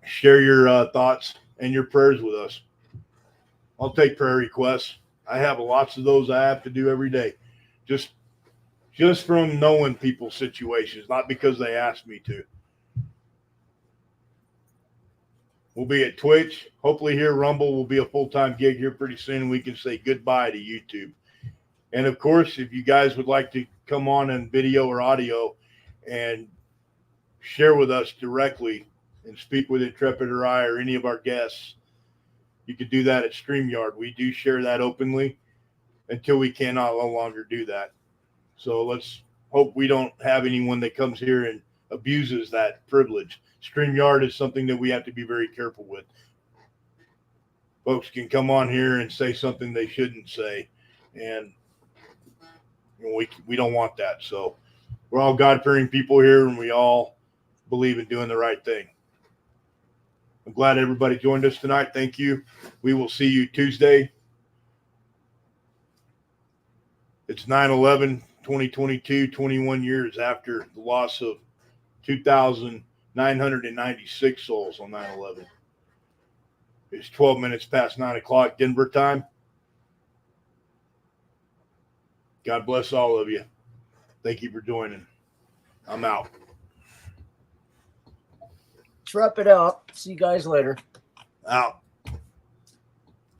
Speaker 1: Share your thoughts and your prayers with us. I'll take prayer requests. I have lots of those I have to do every day. Just from knowing people's situations, not because they asked me to. We'll be at Twitch. Hopefully here, Rumble will be a full-time gig here pretty soon, and we can say goodbye to YouTube. And of course, if you guys would like to come on in video or audio and share with us directly and speak with Intrepid or I or any of our guests, you could do that at StreamYard. We do share that openly until we cannot no longer do that. So let's hope we don't have anyone that comes here and abuses that privilege. StreamYard is something that we have to be very careful with. Folks can come on here and say something they shouldn't say, and we don't want that. So we're all God-fearing people here, and we all believe in doing the right thing. I'm glad everybody joined us tonight. Thank you. We will see you Tuesday. It's 9/11, 2022, 21 years after the loss of 2,996 souls on 9/11. It's 12 minutes past 9 o'clock Denver time. God bless all of you. Thank you for joining. I'm out.
Speaker 2: Trap it out. See you guys later.
Speaker 1: Out.